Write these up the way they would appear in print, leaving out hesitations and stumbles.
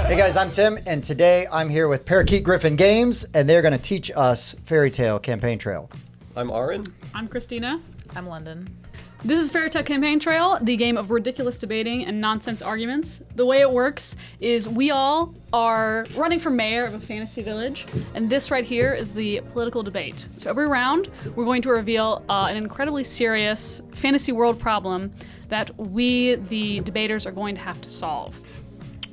Hey guys, I'm Tim, and today I'm here with Parakeet Griffin Games, and they're going to teach us Fairy Tale Campaign Trail. I'm Arun. I'm Christina. I'm London. This is Fairy Tale Campaign Trail, the game of ridiculous debating and nonsense arguments. The way it works is we all are running for mayor of a fantasy village, and this right here is the political debate. So every round, we're going to reveal an incredibly serious fantasy world problem that we, the debaters, are going to have to solve.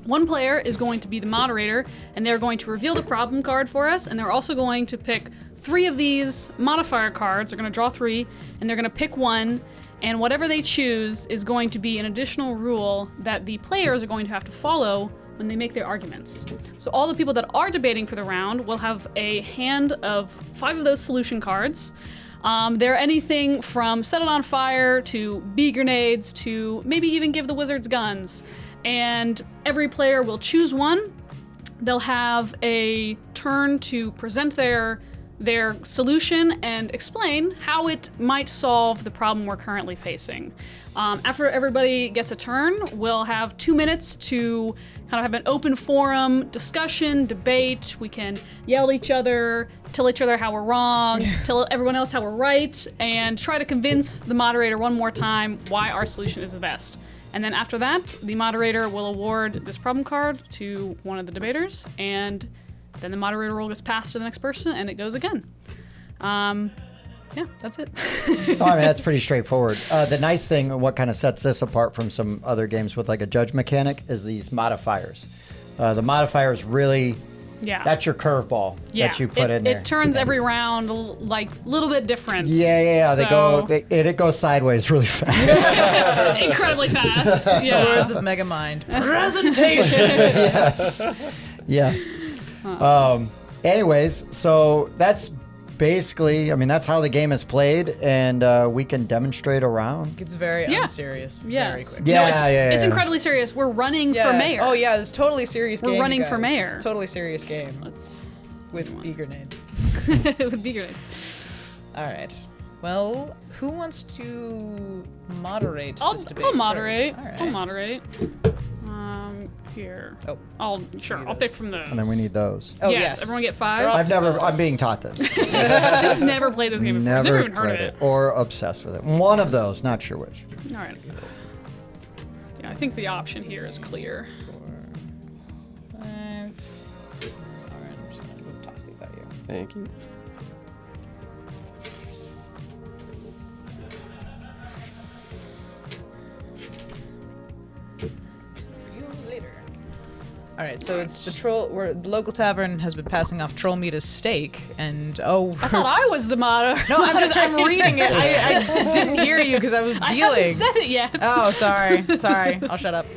One player is going to be the moderator, and they're going to reveal the problem card for us, and they're also going to pick 3 of these modifier cards. They're going to draw 3, and they're going to pick one, and whatever they choose is going to be an additional rule that the players are going to have to follow when they make their arguments. So all the people that are debating for the round will have a hand of 5 of those solution cards. They're anything from set it on fire to bee grenades to maybe even give the wizards guns. And every player will choose one. They'll have a turn to present their solution and explain how it might solve the problem we're currently facing. After everybody gets a turn, we'll have 2 minutes to kind of have an open forum, discussion, debate. We can yell at each other, tell each other how we're wrong, tell everyone else how we're right, and try to convince the moderator one more time why our solution is the best. And then after that, the moderator will award this problem card to one of the debaters, and then the moderator roll gets passed to the next person, and it goes again. Yeah, that's it. Oh, I mean, that's pretty straightforward. The nice thing, and what kind of sets this apart from some other games with like a judge mechanic, is these modifiers. The modifiers really, that's your curveball that you put in there. It turns every round like a little bit different. Yeah. It goes sideways really fast. Incredibly fast. Yeah. Words of Megamind. Presentation. Yes. Anyways, so that's basically, I mean, that's how the game is played, and we can demonstrate around. It's very unserious. Very quick. It's incredibly serious. We're running for mayor. Oh yeah, it's totally serious game. We're running guys. for mayor. Totally serious game. With bee grenades. With bee grenades. All right. Well, who wants to moderate this debate? I'll moderate. All right. I'll moderate. Here. Oh. I'll pick from those. And then we need those. Oh, yes. Everyone get 5. I'm being taught this. Tim's never played this game before. He's never even heard of it. Or obsessed with it. One of those, not sure which. All right. Yeah, I think the option here is clear. 4, 5. All right, I'm just gonna toss these at you. Thank you. All right, so it's the troll. Where the local tavern has been passing off troll meat as steak, and I thought I was the motto. No, I'm reading it. I didn't hear you because I was dealing. I haven't said it yet. Oh, sorry. I'll shut up.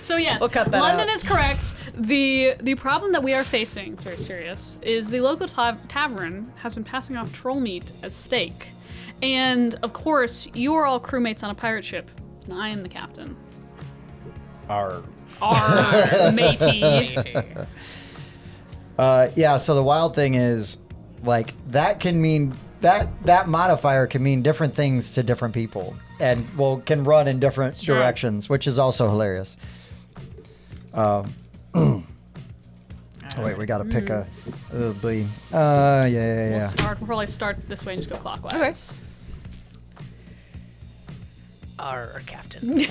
So yes, we'll cut that London out. is correct. The problem that we are facing, it's very serious, is the local tavern has been passing off troll meat as steak, and of course you are all crewmates on a pirate ship, and I am the captain. Our matey. So the wild thing is, like, that can mean that modifier can mean different things to different people, and can run in different directions, which is also hilarious. Wait, we got to pick a bleed. We'll probably start this way and just go clockwise. Okay. Our captain.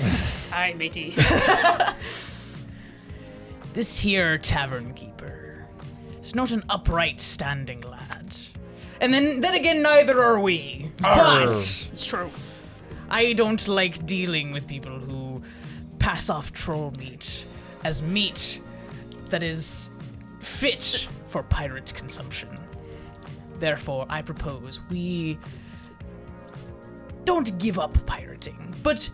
Hi, matey. This here tavern keeper is not an upright standing lad. And then again, neither are we. But It's true. I don't like dealing with people who pass off troll meat as meat that is fit for pirate consumption. Therefore, I propose we don't give up pirating, but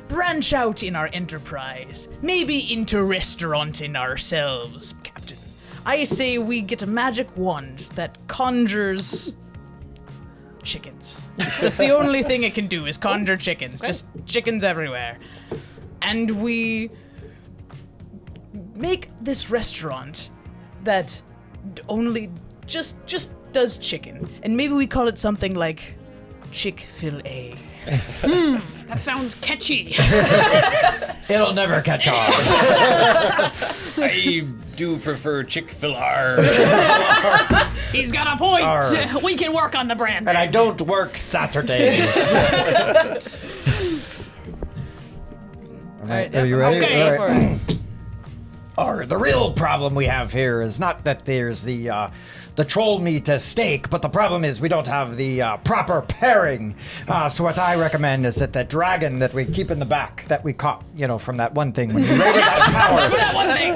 branch out in our enterprise. Maybe inter-restauranting ourselves, Captain. I say we get a magic wand that conjures chickens. That's the only thing it can do is conjure chickens. Just chickens everywhere. And we make this restaurant that only just does chicken. And maybe we call it something like Chick-fil-A. That sounds catchy. It'll never catch on. I do prefer Chick-fil-A. He's got a point. Arr. We can work on the brand. And I don't work Saturdays. All right, Are you ready? Okay. All Go right. for it. The real problem we have here is not that there's the troll meat as steak, but the problem is we don't have the proper pairing. So what I recommend is that dragon that we keep in the back that we caught, from that one thing when we raided that tower. That one thing.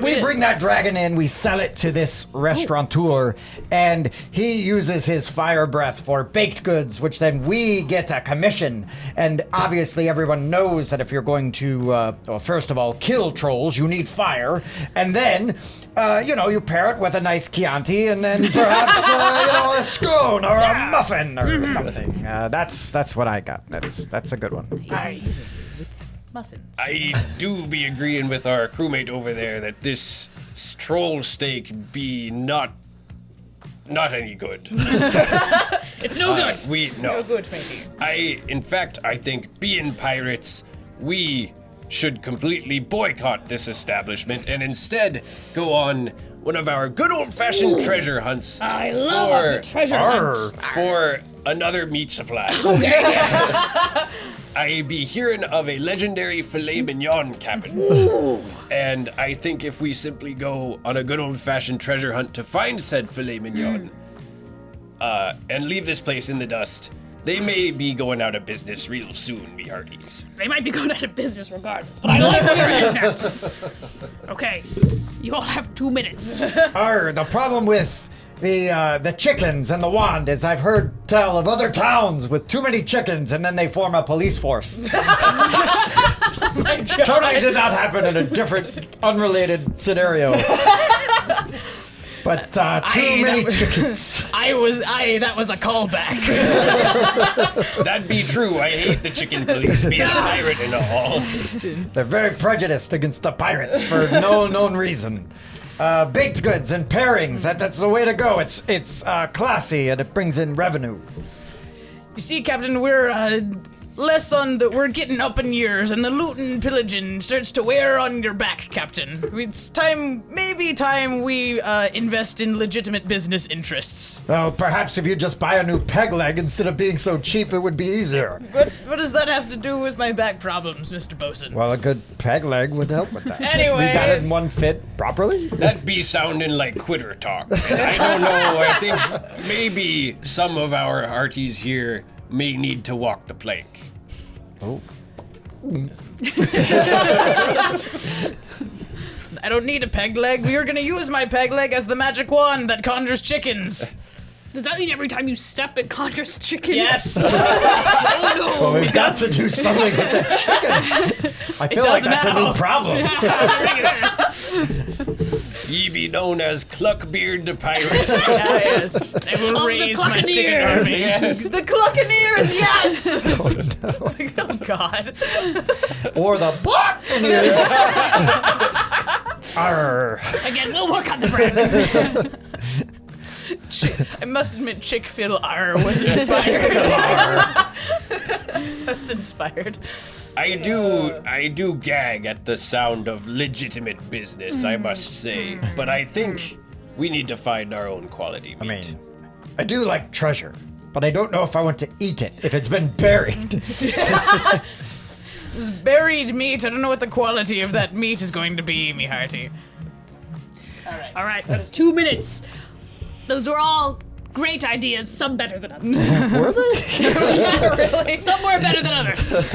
We bring that dragon in, we sell it to this restaurateur, and he uses his fire breath for baked goods, which then we get a commission. And obviously everyone knows that if you're going to, first of all, kill trolls, you need fire, and then you pair it with a nice Chianti, and then perhaps, a scone or a muffin or something. That's what I got. That's a good one. Muffins. I do be agreeing with our crewmate over there that this troll steak be not any good. It's no good. No good, maybe. In fact, I think being pirates, we should completely boycott this establishment and instead go on one of our good old-fashioned treasure hunts. I love a treasure hunt. For another meat supply. I be hearing of a legendary filet mignon cabin. And I think if we simply go on a good old-fashioned treasure hunt to find said filet mignon, and leave this place in the dust, they may be going out of business real soon, me hearties. They might be going out of business regardless, but I like where your head's at. Okay, you all have 2 minutes. The problem with the chickens and the wand is I've heard tell of other towns with too many chickens and then they form a police force. Totally did not happen in a different, unrelated scenario. But too many chickens. That was a callback. That'd be true. I hate the chicken police being a pirate and all. They're very prejudiced against the pirates for no known reason. Baked goods and pairings, that's the way to go. It's classy and it brings in revenue. You see, Captain, we're we're getting up in years, and the looting and pillaging starts to wear on your back, Captain. It's maybe time we invest in legitimate business interests. Well, perhaps if you just buy a new peg leg instead of being so cheap, it would be easier. What does that have to do with my back problems, Mr. Bosun? Well, a good peg leg would help with that. Anyway. We got it in one fit properly? That be sounding like quitter talk. And I don't know, I think maybe some of our hearties here may need to walk the plank. Oh. I don't need a peg leg. We are going to use my peg leg as the magic wand that conjures chickens. Does that mean every time you step it conjures chicken? Yes. Oh no. Well, we've got to do something with the chicken. I feel like that's a new problem. Ye be known as Cluckbeard the Pirate. Yes. I will Of the raise my chicken Cluckaneers. army. Yes. The Cluckaneers, yes! Oh, no. Oh, God. Or the Buccaneers. Arr. Again, we'll work on the brand. I must admit, Chick-fil-A was inspired. I was inspired. I do gag at the sound of legitimate business, I must say. But I think we need to find our own quality meat. I mean, I do like treasure, but I don't know if I want to eat it if it's been buried. This buried meat, I don't know what the quality of that meat is going to be, me hearty. All right, that's 2 minutes. Those were all great ideas, some better than others. Were they? Really? Some were better than others.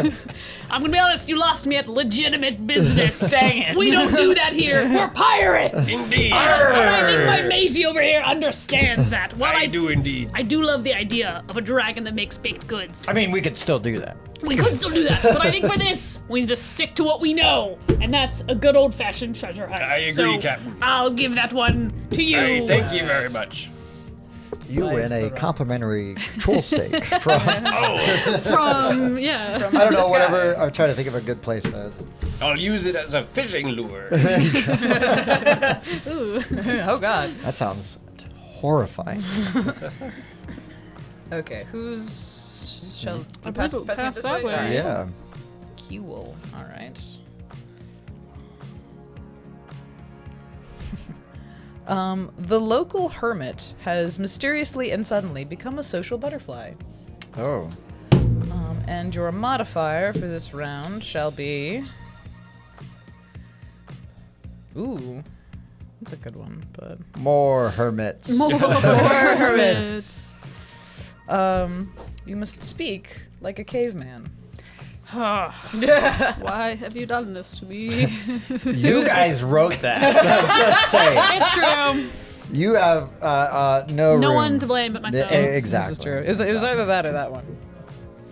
I'm gonna be honest, you lost me at legitimate business. Dang it. We don't do that here. We're pirates. Indeed. And I think my Maisie over here understands that. While I do indeed. I do love the idea of a dragon that makes baked goods. I mean, we could still do that. We could still do that, but I think for this, we need to stick to what we know, and that's a good old-fashioned treasure hunt. I agree, so Captain. I'll give that one to you. Hey, thank you very much. You win a complimentary troll steak from, From I don't know, whatever. I'm trying to think of a good place. I'll use it as a fishing lure. Oh, God. That sounds horrifying. Okay, who's Shall I pass, believe it passing it passed this that way? way. All right. Yeah. Cool. All right. The local hermit has mysteriously and suddenly become a social butterfly. Oh. And your modifier for this round shall be... Ooh. That's a good one, but... More hermits. More hermits. You must speak like a caveman. Why have you done this to me? You guys wrote that. Just say it. It's true. You have no No room. one to blame but myself. Exactly. This is true. It was either that or that one.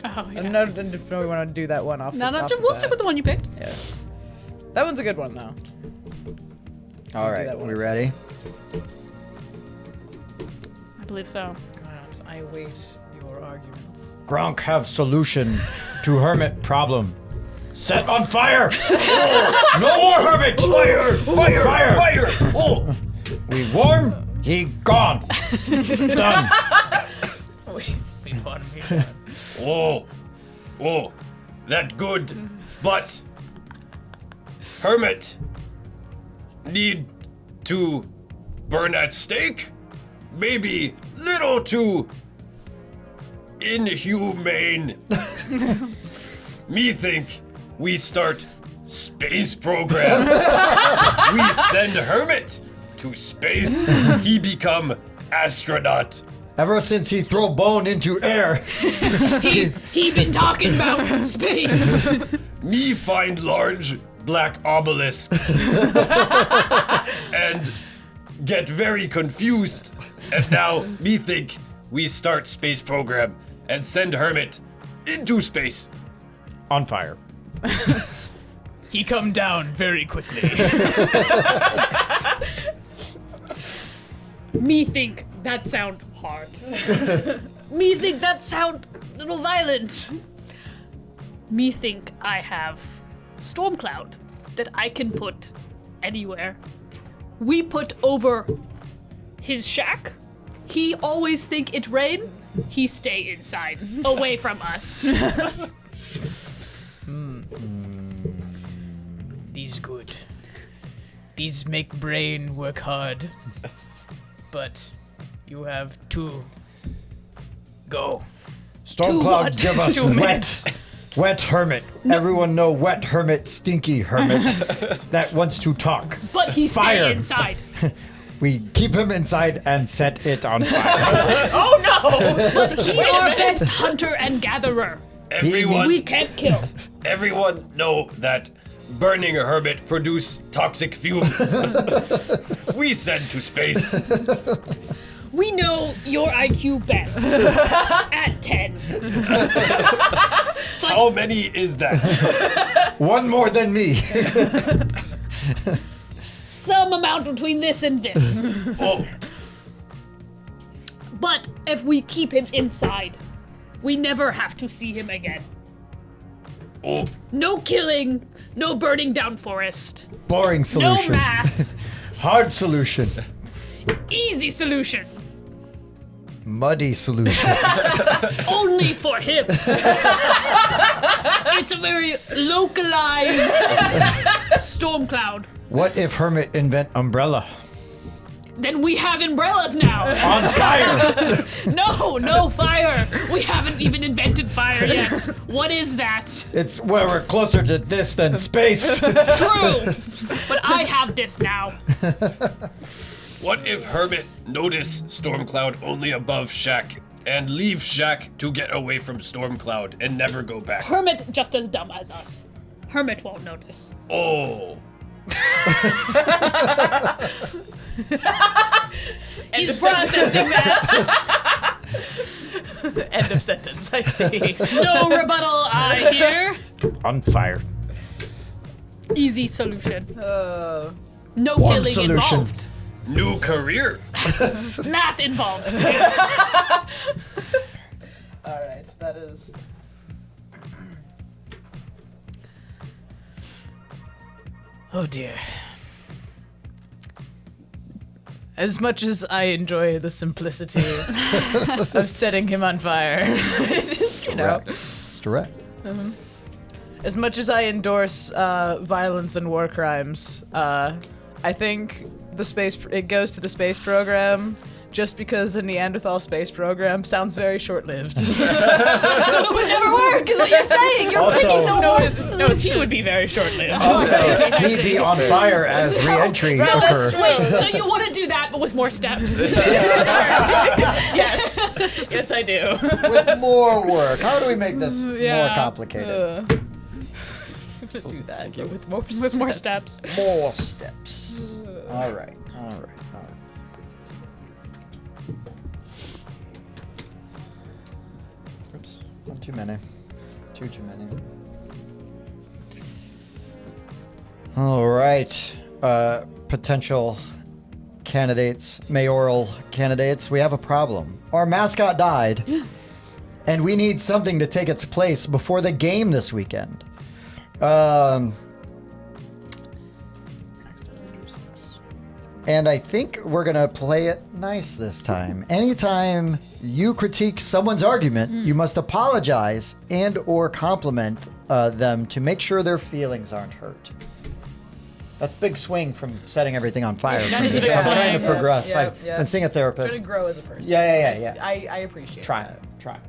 Oh, I yeah. don't know we want to do that one off. No, off the we'll bat. stick with the one you picked. Yeah. That one's a good one, though. All do right, that one. we ready? I believe so. I await your arguments. Gronk have solution to hermit problem. Set on fire! Oh, no more hermit! Fire! Fire! Fire! Fire! Oh! We warm, he gone. Done. We want me. Oh, that good, but hermit need to burn at stake? Maybe little too inhumane. Me think we start space program. We send hermit to space. He become astronaut. Ever since he throw bone into air. He been talking about space. Me find large black obelisk and get very confused. And now me think we start space program and send hermit into space. On fire. He come down very quickly. Me think that sound hard. Me think that sound a little violent. Me think I have storm cloud that I can put anywhere. We put over his shack. He always think it rain. He stay inside, away from us. These good. These make brain work hard. But you have to go. Stormcloud give us 2 minutes. wet hermit. Everyone know wet hermit, stinky hermit that wants to talk. But he stay Fire. inside. We keep him inside and set it on fire. But he our best hunter and gatherer. Everyone, We can't kill. everyone know that burning a hermit produce toxic fume. We send to space. We know your IQ best. At 10. How many is that? One more than me. Some amount between this and this. Oh, But if we keep him inside, we never have to see him again. oh, No killing, no burning down forest, Boring no solution. math, Hard solution. easy solution. Muddy solution. Only for him. It's a very localized storm cloud. What if hermit invent umbrella? Then we have umbrellas now. On fire! No fire. We haven't even invented fire yet. What is that? It's where we're closer to this than space. True. But I have this now. what if hermit notice Stormcloud only above shack and leave shack to get away from Stormcloud and never go back? Hermit just as dumb as us. Hermit won't notice. Oh, He's processing that. End of sentence, I see. No rebuttal, I hear. On fire. Easy solution. No One killing solution. involved. new career. Math involved. All right, that is. Oh dear. As much as I enjoy the simplicity of setting him on fire, direct. It's direct. As much as I endorse violence and war crimes, I think it goes to the space program just because the Neanderthal space program sounds very short-lived. So it would never work, is what you're saying. You're Also- picking the No, worst he would be very short-lived. Also, he'd be on fire as re-entry occur. Wait, so you want to do that, but with more steps? Yes. Yes, I do. With more work. How do we make this Yeah. more complicated? Do that with more With more steps. More steps. All right. Oops, not too many. Too many. All right. Potential candidates, mayoral candidates, we have a problem. Our mascot died, and we need something to take its place before the game this weekend. And I think we're going to play it nice this time. Anytime you critique someone's argument, you must apologize and or compliment them to make sure their feelings aren't hurt. That's a big swing from setting everything on fire. That is a big I'm swing. trying to progress. Yeah, I've been seeing a therapist. Trying to grow as a person. Yeah. I appreciate Try. that.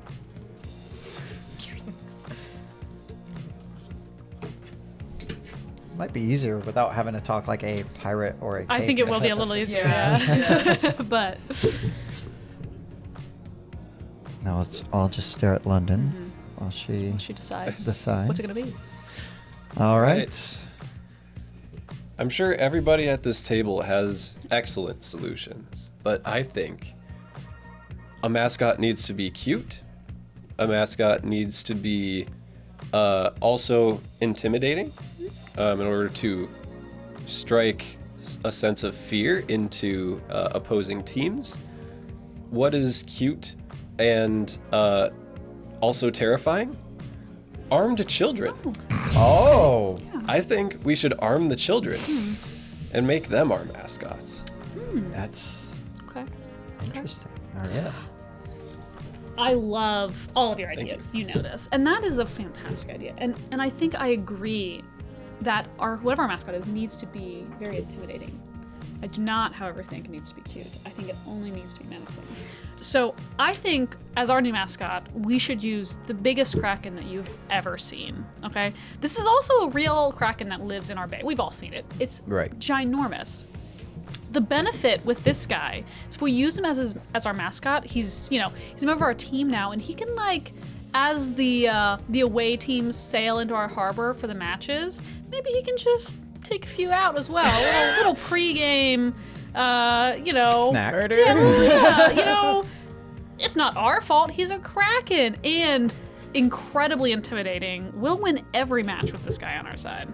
Might be easier without having to talk like a pirate or a I think it will be a little easier, Yeah. but Now let's all just stare at London while she she decides. decides. What's it going to be? All right. Right. I'm sure everybody at this table has excellent solutions, but I think a mascot needs to be cute. A mascot needs to be also intimidating in order to strike a sense of fear into opposing teams. What is cute and also terrifying? Armed children. Oh. I think we should arm the children and make them our mascots. That's Okay. interesting. All right. I love all of your ideas. You know this. And that is a fantastic idea. And I think I agree that whatever our mascot is needs to be very intimidating. I do not, however, think it needs to be cute. I think it only needs to be menacing. So I think as our new mascot, we should use the biggest kraken that you've ever seen. Okay? This is also a real kraken that lives in our bay. We've all seen it. It's Right. ginormous. The benefit with this guy is if we use him as our mascot, he's a member of our team now, and he can, like, as the away teams sail into our harbor for the matches, maybe he can just take a few out as well. A little pregame, Snack. yeah, it's not our fault. He's a kraken and incredibly intimidating. We'll win every match with this guy on our side.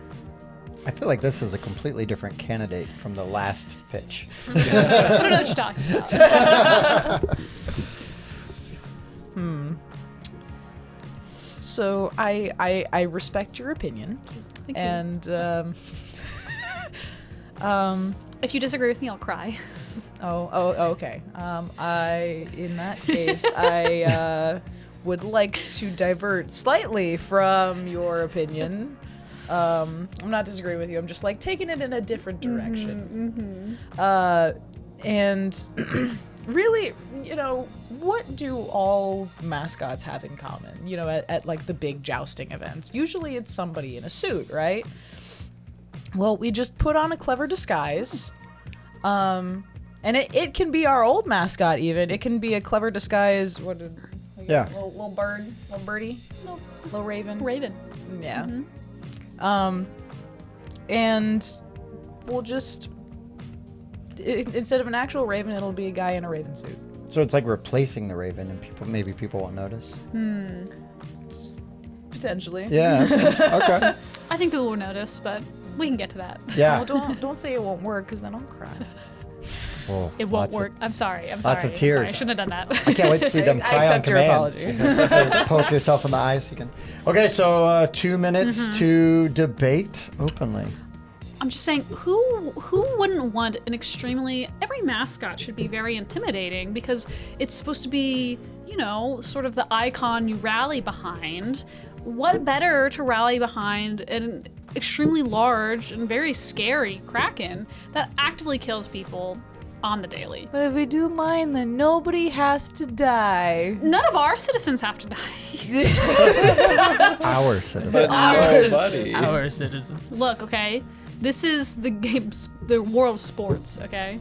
I feel like this is a completely different candidate from the last pitch. I don't know what you're talking about. So I respect your opinion, Thank you. and If you disagree with me, I'll cry. okay. In that case, I would like to divert slightly from your opinion. I'm not disagreeing with you. I'm just like taking it in a different direction. And really, what do all mascots have in common? At like the big jousting events, usually it's somebody in a suit, right? Well, we just put on a clever disguise. And it can be our old mascot even. It can be a clever disguise. Yeah. Little bird, little birdie, little raven. Raven. Yeah. And we'll just instead of an actual raven, it'll be a guy in a raven suit. So it's like replacing the raven, and people won't notice. Potentially. Yeah. Okay. I think people will notice, but we can get to that. Yeah. Well, don't say it won't work, because then I'll cry. Oh, It won't lots work. I'm sorry. I'm sorry. lots of I'm sorry. tears. I shouldn't have done that. I can't wait to see them I cry on accept your command. apology. Poke yourself in the eyes. You can. Okay, so 2 minutes to debate openly. I'm just saying, who wouldn't want every mascot should be very intimidating because it's supposed to be, you know, sort of the icon you rally behind, what better to rally behind an extremely large and very scary kraken that actively kills people on the daily? But if we do mine, then nobody has to die. None of our citizens have to die. Our citizens. Our citizens. Look, okay, this is the world of sports, okay?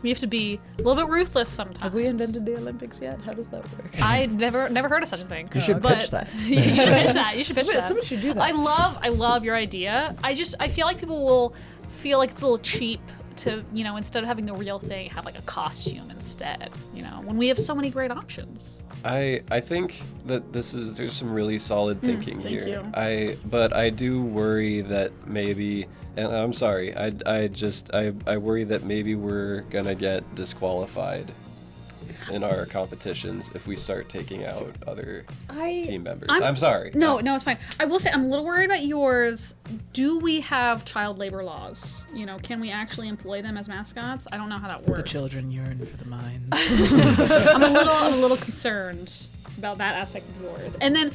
We have to be a little bit ruthless sometimes. Have we invented the Olympics yet? How does that work? I never heard of such a thing. You should pitch that. You should pitch that. You should pitch that. Somebody should do that. I love your idea. I feel like people will feel like it's a little cheap to, you know, instead of having the real thing, have like a costume instead, you know, when we have so many great options. I think that there's some really solid thinking thank here. you. But I do worry that maybe, and I'm sorry, I worry that maybe we're gonna get disqualified in our competitions if we start taking out other team members. I'm sorry. No, it's fine. I will say I'm a little worried about yours. Do we have child labor laws? You know, can we actually employ them as mascots? I don't know how that works. The children yearn for the mines. I'm a little concerned about that aspect of yours. And then,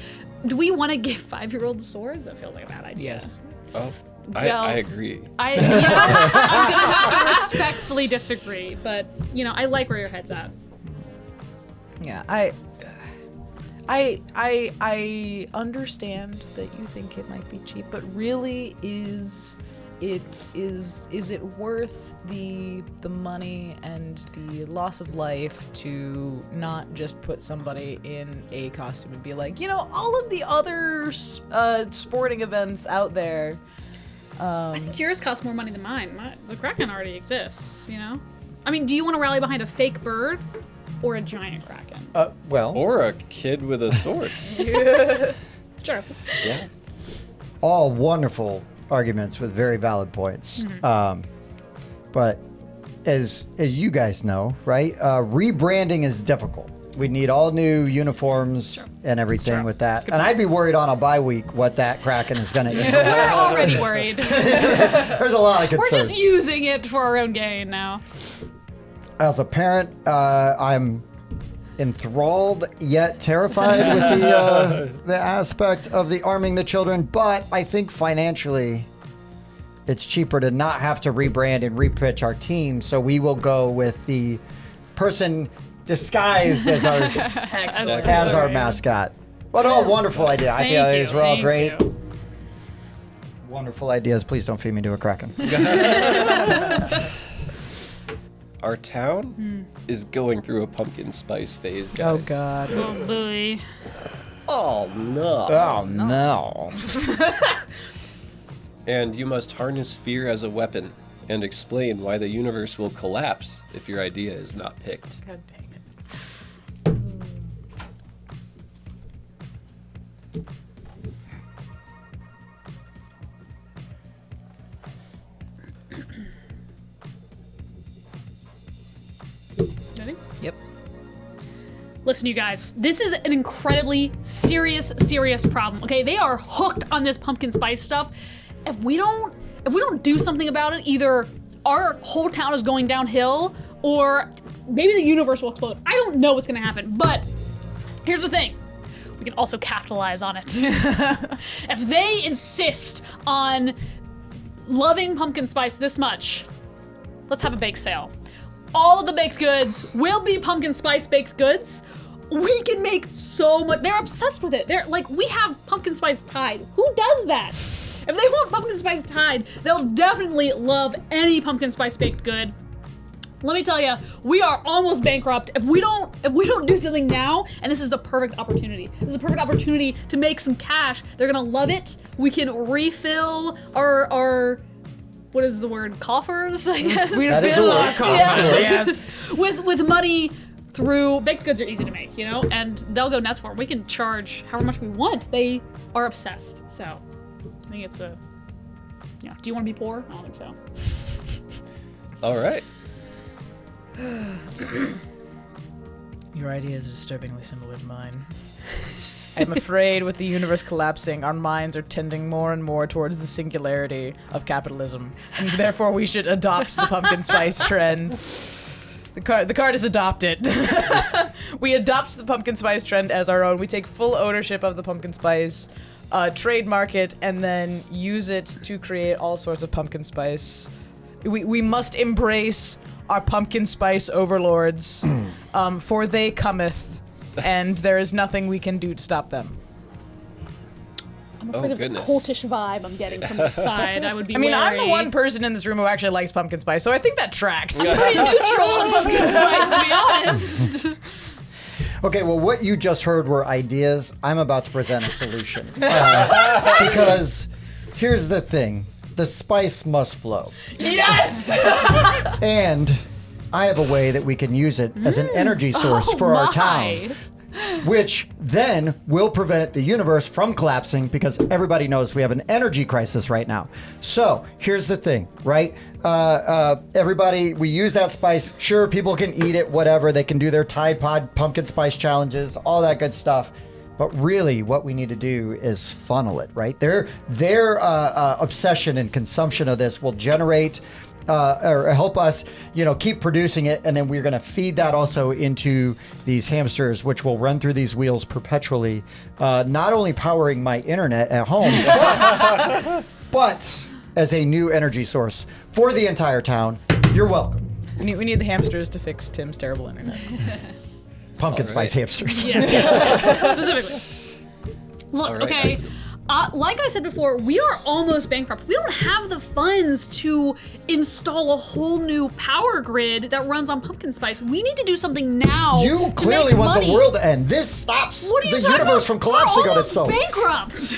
do we want to give 5-year-olds swords? That feels like a bad idea. Yes. Oh, Well, I agree. I'm gonna have to respectfully disagree, but you know, I like where your head's at. Yeah, I understand that you think it might be cheap, but really is it worth the money and the loss of life to not just put somebody in a costume and be like, you know, all of the other sporting events out there. I think yours costs more money than mine. The Kraken already exists, you know? I mean, do you want to rally behind a fake bird or a giant Kraken? Well, Or a kid with a sword. Sure. Yeah. all wonderful arguments with very valid points. But as you guys know, right, rebranding is difficult. We need all new uniforms and everything with that. And I'd be worried on a bye week what that Kraken is going to eat. We're already worried. There's a lot of concerns. We're just using it for our own gain now. As a parent, I'm enthralled yet terrified with the aspect of the arming the children. But I think financially, it's cheaper to not have to rebrand and repitch our team. So we will go with the person disguised as our mascot. What a wonderful idea. I think these were all great. Wonderful ideas. Please don't feed me to a Kraken. Our town is going through a pumpkin spice phase, guys. Oh God. Oh, boy. Oh no. Oh no. And you must harness fear as a weapon and explain why the universe will collapse if your idea is not picked. God dang it. Ready? Yep. Listen, you guys, this is an incredibly serious problem. Okay, they are hooked on this pumpkin spice stuff. If we don't do something about it, either our whole town is going downhill, or maybe the universe will explode. I don't know what's gonna happen, but here's the thing. We can also capitalize on it. If they insist on loving pumpkin spice this much, let's have a bake sale. All of the baked goods will be pumpkin spice baked goods. We can make so much. They're obsessed with it. They're like, we have pumpkin spice Tide. Who does that? If they want pumpkin spice Tide, they'll definitely love any pumpkin spice baked good. Let me tell you, we are almost bankrupt. If we don't do something now, and this is the perfect opportunity. This is a perfect opportunity to make some cash. They're gonna love it. We can refill our what is the word? Coffers, I guess. That is a word. Yeah. with money through baked goods are easy to make, you know, and they'll go nuts for them. We can charge however much we want. They are obsessed. So I think it's a yeah. Do you want to be poor? I don't think so. All right. Your idea is disturbingly similar to mine. I'm afraid with the universe collapsing, our minds are tending more and more towards the singularity of capitalism, and therefore we should adopt the pumpkin spice trend. The card is adopted. We adopt the pumpkin spice trend as our own. We take full ownership of the pumpkin spice, trademark it, and then use it to create all sorts of pumpkin spice. We must embrace our pumpkin spice overlords, for they cometh, and there is nothing we can do to stop them. I'm afraid of the cultish vibe I'm getting from this side. I would be I'm wary. the one person in this room who actually likes pumpkin spice, so I think that tracks. I'm pretty neutral on pumpkin spice, to be honest. Okay, well, what you just heard were ideas. I'm about to present a solution. Because here's the thing. The spice must flow. Yes! And I have a way that we can use it as an energy source for our town. Which then will prevent the universe from collapsing because everybody knows we have an energy crisis right now. So here's the thing, right? Everybody, we use that spice. Sure, people can eat it, whatever. They can do their Tide Pod pumpkin spice challenges, all that good stuff. But really, what we need to do is funnel it, right? Their obsession and consumption of this will generate or help us, keep producing it, and then we're going to feed that also into these hamsters, which will run through these wheels perpetually, not only powering my internet at home, but as a new energy source for the entire town. You're welcome. We need the hamsters to fix Tim's terrible internet. Pumpkin spice hamsters. Yeah. Specifically. Look, Right, okay. Like I said before, we are almost bankrupt. We don't have the funds to install a whole new power grid that runs on pumpkin spice. We need to do something now. You to clearly make want money. the world to end. This stops What are you the talking universe about? from collapsing We're on almost itself. bankrupt.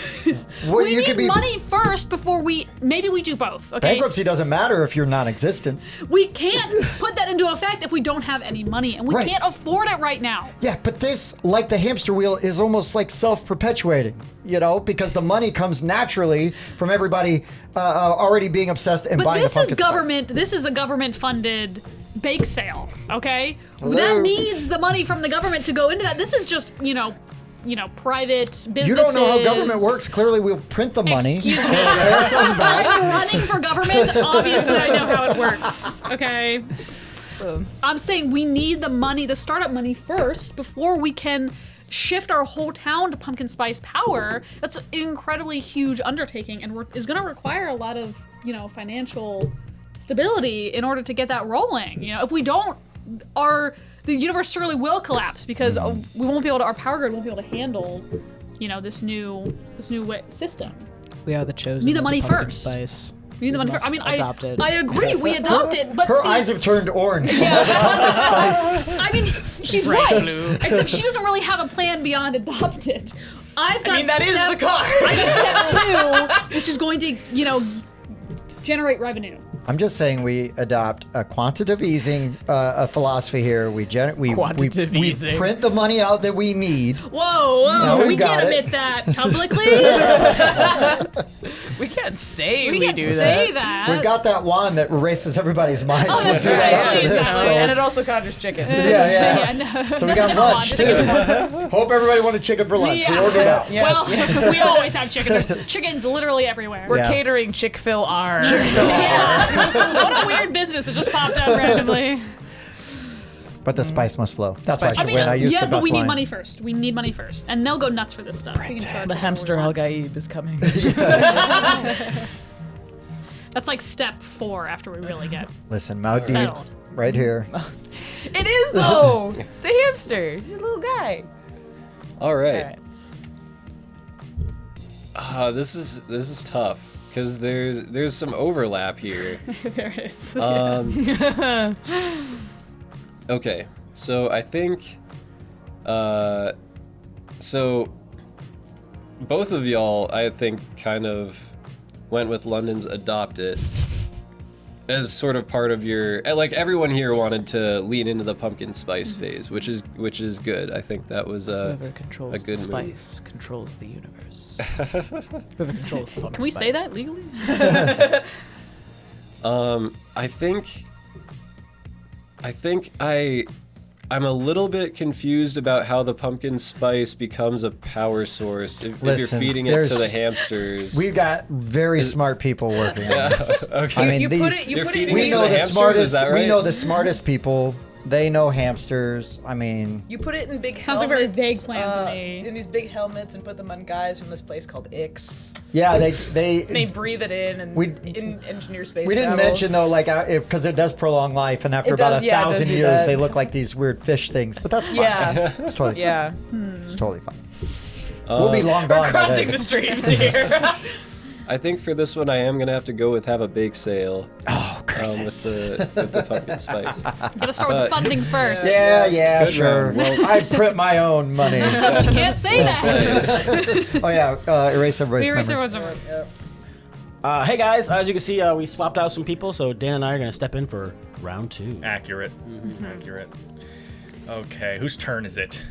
Well, we you need could be- money first before maybe we do both, okay? Bankruptcy doesn't matter if you're non-existent. We can't put that into effect if we don't have any money, and we Right. can't afford it right now. Yeah, but this, like the hamster wheel, is almost like self-perpetuating, because the money comes naturally from everybody already being obsessed and But buying the this is pumpkin spice. government. This is a government-funded bake sale. Okay, Hello? that needs the money from the government to go into that. This is just private businesses. You don't know how government works. Clearly, we'll print the money. Excuse me. Pay ourselves back. I'm running for government. Obviously, I know how it works. Okay. I'm saying we need the money, the startup money first, before we can shift our whole town to pumpkin spice power. That's an incredibly huge undertaking, and is going to require a lot of financial stability in order to get that rolling. If we don't, the universe surely will collapse because we won't be able to. Our power grid won't be able to handle, this new system. We are the chosen. We need the money pumpkin first. Spice. We need the money first. I mean, adopt it. I agree. We adopt it, but Her see, eyes have turned orange from all the pumpkin spice. I mean, she's right. Except she doesn't really have a plan beyond adopt it. I've got that is the card. I got step 2, which is going to, generate revenue. I'm just saying we adopt a quantitative easing philosophy here. We Quantitative easing. print the money out that we need. Whoa, No, we we got can't it. admit that publicly. We can't say we we can't do say that. that. We've got that wand that erases everybody's minds. Oh, that's when we right. get after Yeah, this, exactly. so And it it's- also conjures chickens. Yeah. No, So we that's got a different lunch one. too. Hope everybody wanted chicken for lunch. We Yeah. ordered out. Yeah. Well, we always have chicken. There's chickens literally everywhere. We're Yeah. catering Chick-fil-A. Yeah. What a weird business. It just popped up randomly. But the spice must flow. That's why I Spice should must win. I used yes, the but best we need line. money first. We need money first. And they'll go nuts for this stuff. We can charge The us hamster what we want. Al-Gaib is coming. That's like step 4 after we really get Listen, Mount Deed, settled. right here. It is though. It's a hamster. He's a little guy. All right. All right. This is tough because there's some overlap here. There is. Okay, so I think, so both of y'all, I think, kind of went with London's Adopt It as sort of part of your, like everyone here wanted to lean into the pumpkin spice phase, which is good. I think that was Whoever controls a good the move. spice controls the universe. Whoever controls the pumpkin Can we spice. say that legally? I think I'm a little bit confused about how the pumpkin spice becomes a power source if you're Listen, feeding it to the there's- hamsters. We've got very smart people working on this. Okay. I mean, You put it. You They're put feeding it. we it know to the hamsters, smartest. is that We right? know the smartest people They know hamsters. I mean, You put it in big Sounds like helmets. a very vague plan to me. In these big helmets and put them on guys from this place called Ix. yeah, They they. breathe it in and engineer space We didn't travel. mention though, like, because it does prolong life, and after It about does, yeah, it does 1,000 do years, that. they look like these weird fish things. But that's fine. Yeah. It's totally Yeah. fine. It's totally fine. We'll be long gone. We're by crossing then. the streams here. I think for this one, I am gonna have to go with have a bake sale. Oh, With the pumpkin spice. Gotta start with the funding first. Yeah, Good sure. round. Well- I print my own money. You can't say that. Oh yeah, erase everybody's We erase memory. everyone's number. Hey guys, as you can see, we swapped out some people, so Dan and I are gonna step in for round 2. Accurate. Accurate. Okay, whose turn is it?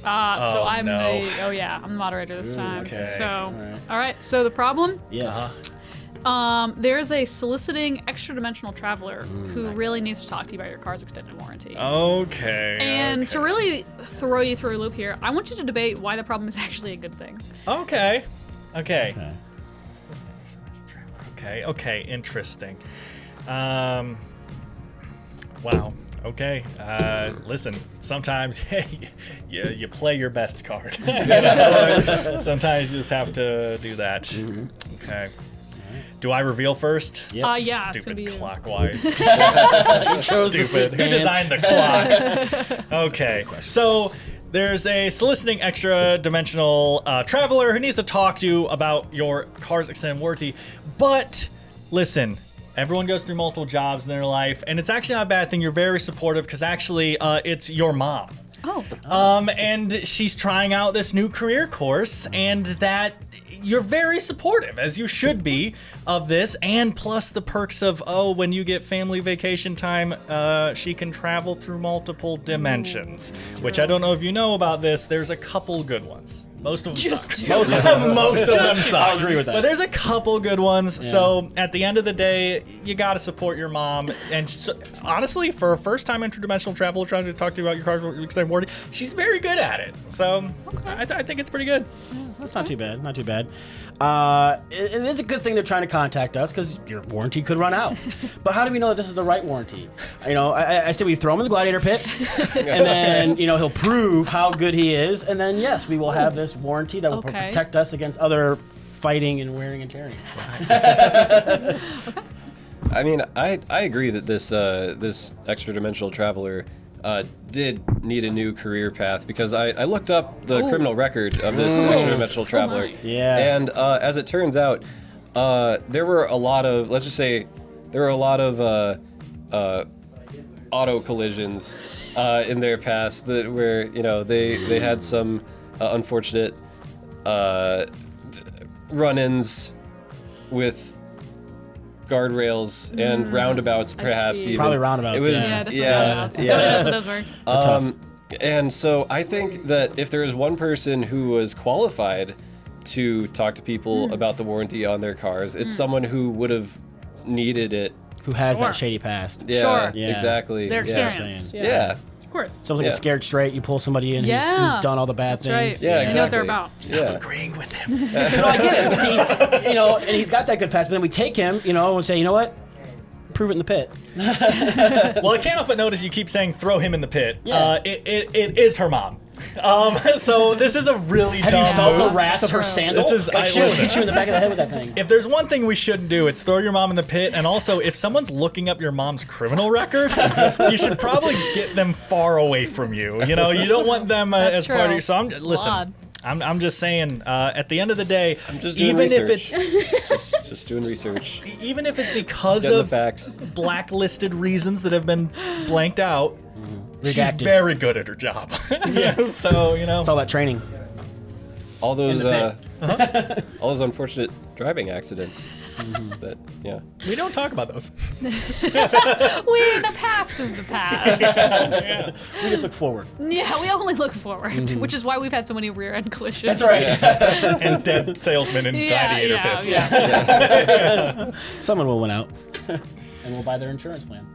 So Oh, I'm no. I'm the moderator this time. okay. So, all right. So the problem, Yes. there is a soliciting extra-dimensional traveler who really needs to talk to you about your car's extended warranty. Okay. And okay. to really throw you through a loop here, I want you to debate why the problem is actually a good thing. Okay. Okay. Okay. Okay. Interesting. Wow. Okay. Listen. Sometimes you play your best card. Sometimes you just have to do that. Okay. Do I reveal first? Yep. Yeah. it's gonna Stupid be you. clockwise. Chose the Stupid. seat, Who Dan. designed the clock? Okay. So there's a soliciting extra dimensional traveler who needs to talk to you about your car's extended warranty. But listen, everyone goes through multiple jobs in their life, and it's actually not a bad thing. You're very supportive because actually it's your mom. Oh. And she's trying out this new career course, and that you're very supportive, as you should be, of this, and plus the perks of, when you get family vacation time, she can travel through multiple dimensions, which I don't know if you know about this. There's a couple good ones. Most of them suck. Most of them suck. I'll agree with that. But there's a couple good ones. So at the end of the day, you got to support your mom. And so, honestly, for a first-time interdimensional traveler trying to talk to you about your car's extended warranty, she's very good at it. So I think it's pretty good. That's not too bad. Not too bad. It is a good thing they're trying to contact us because your warranty could run out. But how do we know that this is the right warranty? You know, I say we throw him in the gladiator pit, and then he'll prove how good he is, and then yes, we will have this warranty that will protect us against other fighting and wearing and tearing. I mean, I agree that this extra dimensional traveler did need a new career path because I looked up the criminal record of this extra dimensional traveler. my. Yeah. And as it turns out, there were a lot of auto collisions in their past that where they had some unfortunate run-ins with guardrails and roundabouts, perhaps see. even. Probably roundabouts, It was, yeah. Definitely yeah, roundabouts. yeah. That's what those were. And so I think that if there is one person who was qualified to talk to people about the warranty on their cars, it's someone who would have needed it. Who has Sure. that shady past? Yeah, Sure. Yeah. exactly. They're yeah. experienced. Yeah. Yeah. Of course. Sounds like Yeah. a scared straight. You pull somebody in who's done all the bad That's right. things. Yeah, You know what they're exactly. about. Yeah. Agreeing with him. No, I get it. But see, and he's got that good past. But then we take him, and say, you know what? Prove it in the pit. Well, I can't help but notice you keep saying throw him in the pit. Yeah. It is her mom. So this is a really Have dumb you felt move. the wrath of her sandal? This is- Like, I- she'll listen. hit you in the back of the head with that thing. If there's one thing we shouldn't do, it's throw your mom in the pit. And also, if someone's looking up your mom's criminal record, you should probably get them far away from you. You don't want them That's as part of true. you. So listen. Odd. I'm just saying. At the end of the day, I'm just doing even if research. it's just doing research. even if it's because Getting the of facts. blacklisted reasons that have been blanked out, she's Redacted. very good at her job. So It's all that traiing. All those the all those unfortunate driving accidents. That we don't talk about those. The past is the past. We just look forward. Yeah, we only look forward, which is why we've had so many rear-end collisions. That's right. And dead salesmen in gladiator pits. Yeah. Someone will win out. And we'll buy their insurance plan.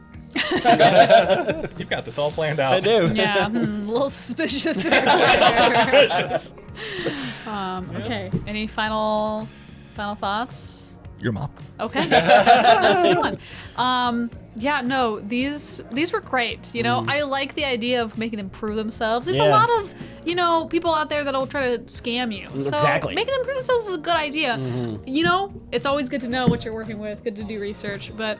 You've got this all planned out. I do. Yeah, a little suspicious. Okay. Any final thoughts? Your mom. Okay, that's a good one. Yeah, no, these were great. You know, I like the idea of making them prove themselves. There's a Yeah. lot of, people out there that'll try to scam you. So Exactly. making them prove themselves is a good idea. You know, it's always good to know what you're working with, good to do research, but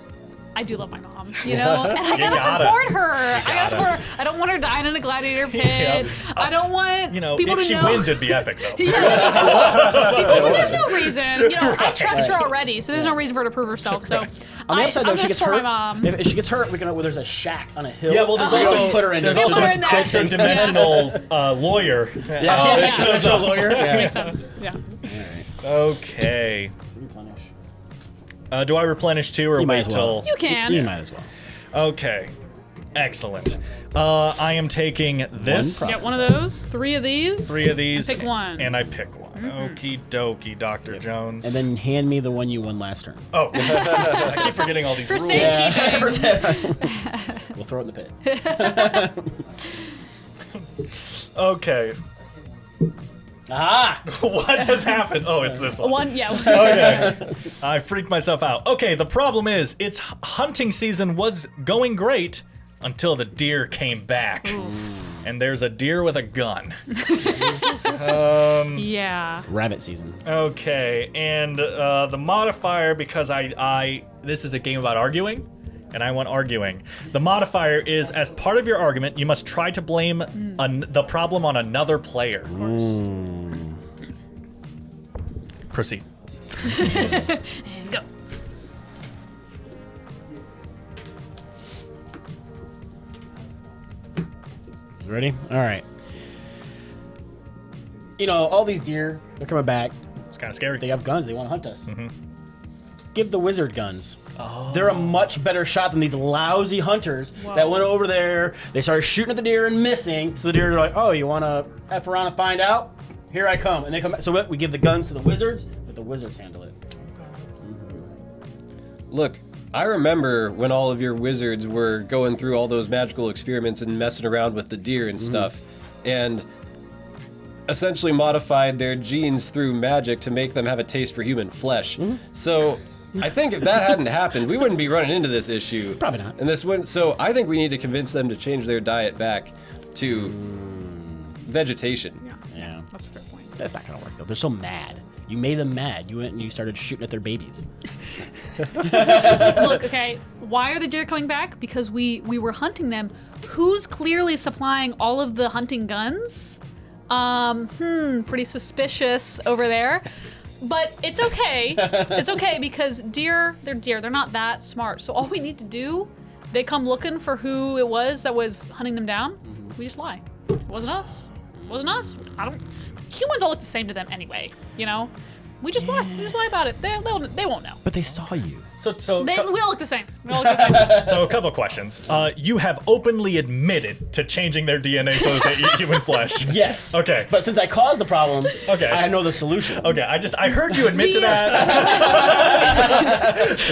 I do love my mom, and I gotta support her. I gotta support her. I don't want her dying in a gladiator pit. I don't want people if to she know. wins, it'd be epic though. But there's no reason. I trust her already, so there's no reason for her to prove herself. So On the upside, though, I'm if she gonna gets support hurt, my mom. if she gets hurt, there's a shack on a hill. Yeah, well, there's We also always put her in. there's there. also Put her this in that. extra-dimensional lawyer. Yeah, she's a lawyer. Yeah. Makes sense. Yeah. Okay. Replenish. Do I replenish too, or You might wait as well. till? You can. You might as well. Okay. Excellent. I am taking this. One Get one of those. 3 of these. 3 of these. And pick one. And I pick one. Okie dokie, Dr. Jones. And then hand me the one you won last turn. Oh, I keep forgetting all these For rules. safekeeping. We'll throw it in the pit. Okay. Ah! What has happened? Oh, it's this one. One, yeah. Okay. I freaked myself out. Okay, the problem is, its hunting season was going great until the deer came back. And there's a deer with a gun. Yeah. Rabbit season. Okay, and the modifier, because this is a game about arguing, and I want arguing. The modifier is, as part of your argument, you must try to blame the problem on another player. Of course. Proceed. And go. Ready? All right. All these deer, they're coming back. It's kind of scary. They have guns. They want to hunt us. Give the wizard guns. Oh. They're a much better shot than these lousy hunters that went over there. They started shooting at the deer and missing. So the deer are like, oh, you want to F around and find out? Here I come. And they come back. So we give the guns to the wizards, but the wizards handle it. Look, I remember when all of your wizards were going through all those magical experiments and messing around with the deer and stuff, and essentially modified their genes through magic to make them have a taste for human flesh. So I think if that hadn't happened, we wouldn't be running into this issue. Probably not. And this wouldn't. So I think we need to convince them to change their diet back to vegetation. Yeah. That's a fair point. That's not going to work, though. They're so mad. You made them mad. You went and you started shooting at their babies. Look, okay, why are the deer coming back? Because we were hunting them. Who's clearly supplying all of the hunting guns? Pretty suspicious over there. But it's okay. It's okay because they're deer. They're not that smart. So all we need to do, they come looking for who it was that was hunting them down. We just lie. It wasn't us. It wasn't us. Humans all look the same to them anyway, We just lie. We just lie about it. They won't know. But they saw you. So We all look the same. We all look the same. So a couple questions. You have openly admitted to changing their DNA so that they eat human flesh. Yes. Okay. But since I caused the problem, Okay. I know the solution. Okay, I heard you admit to that.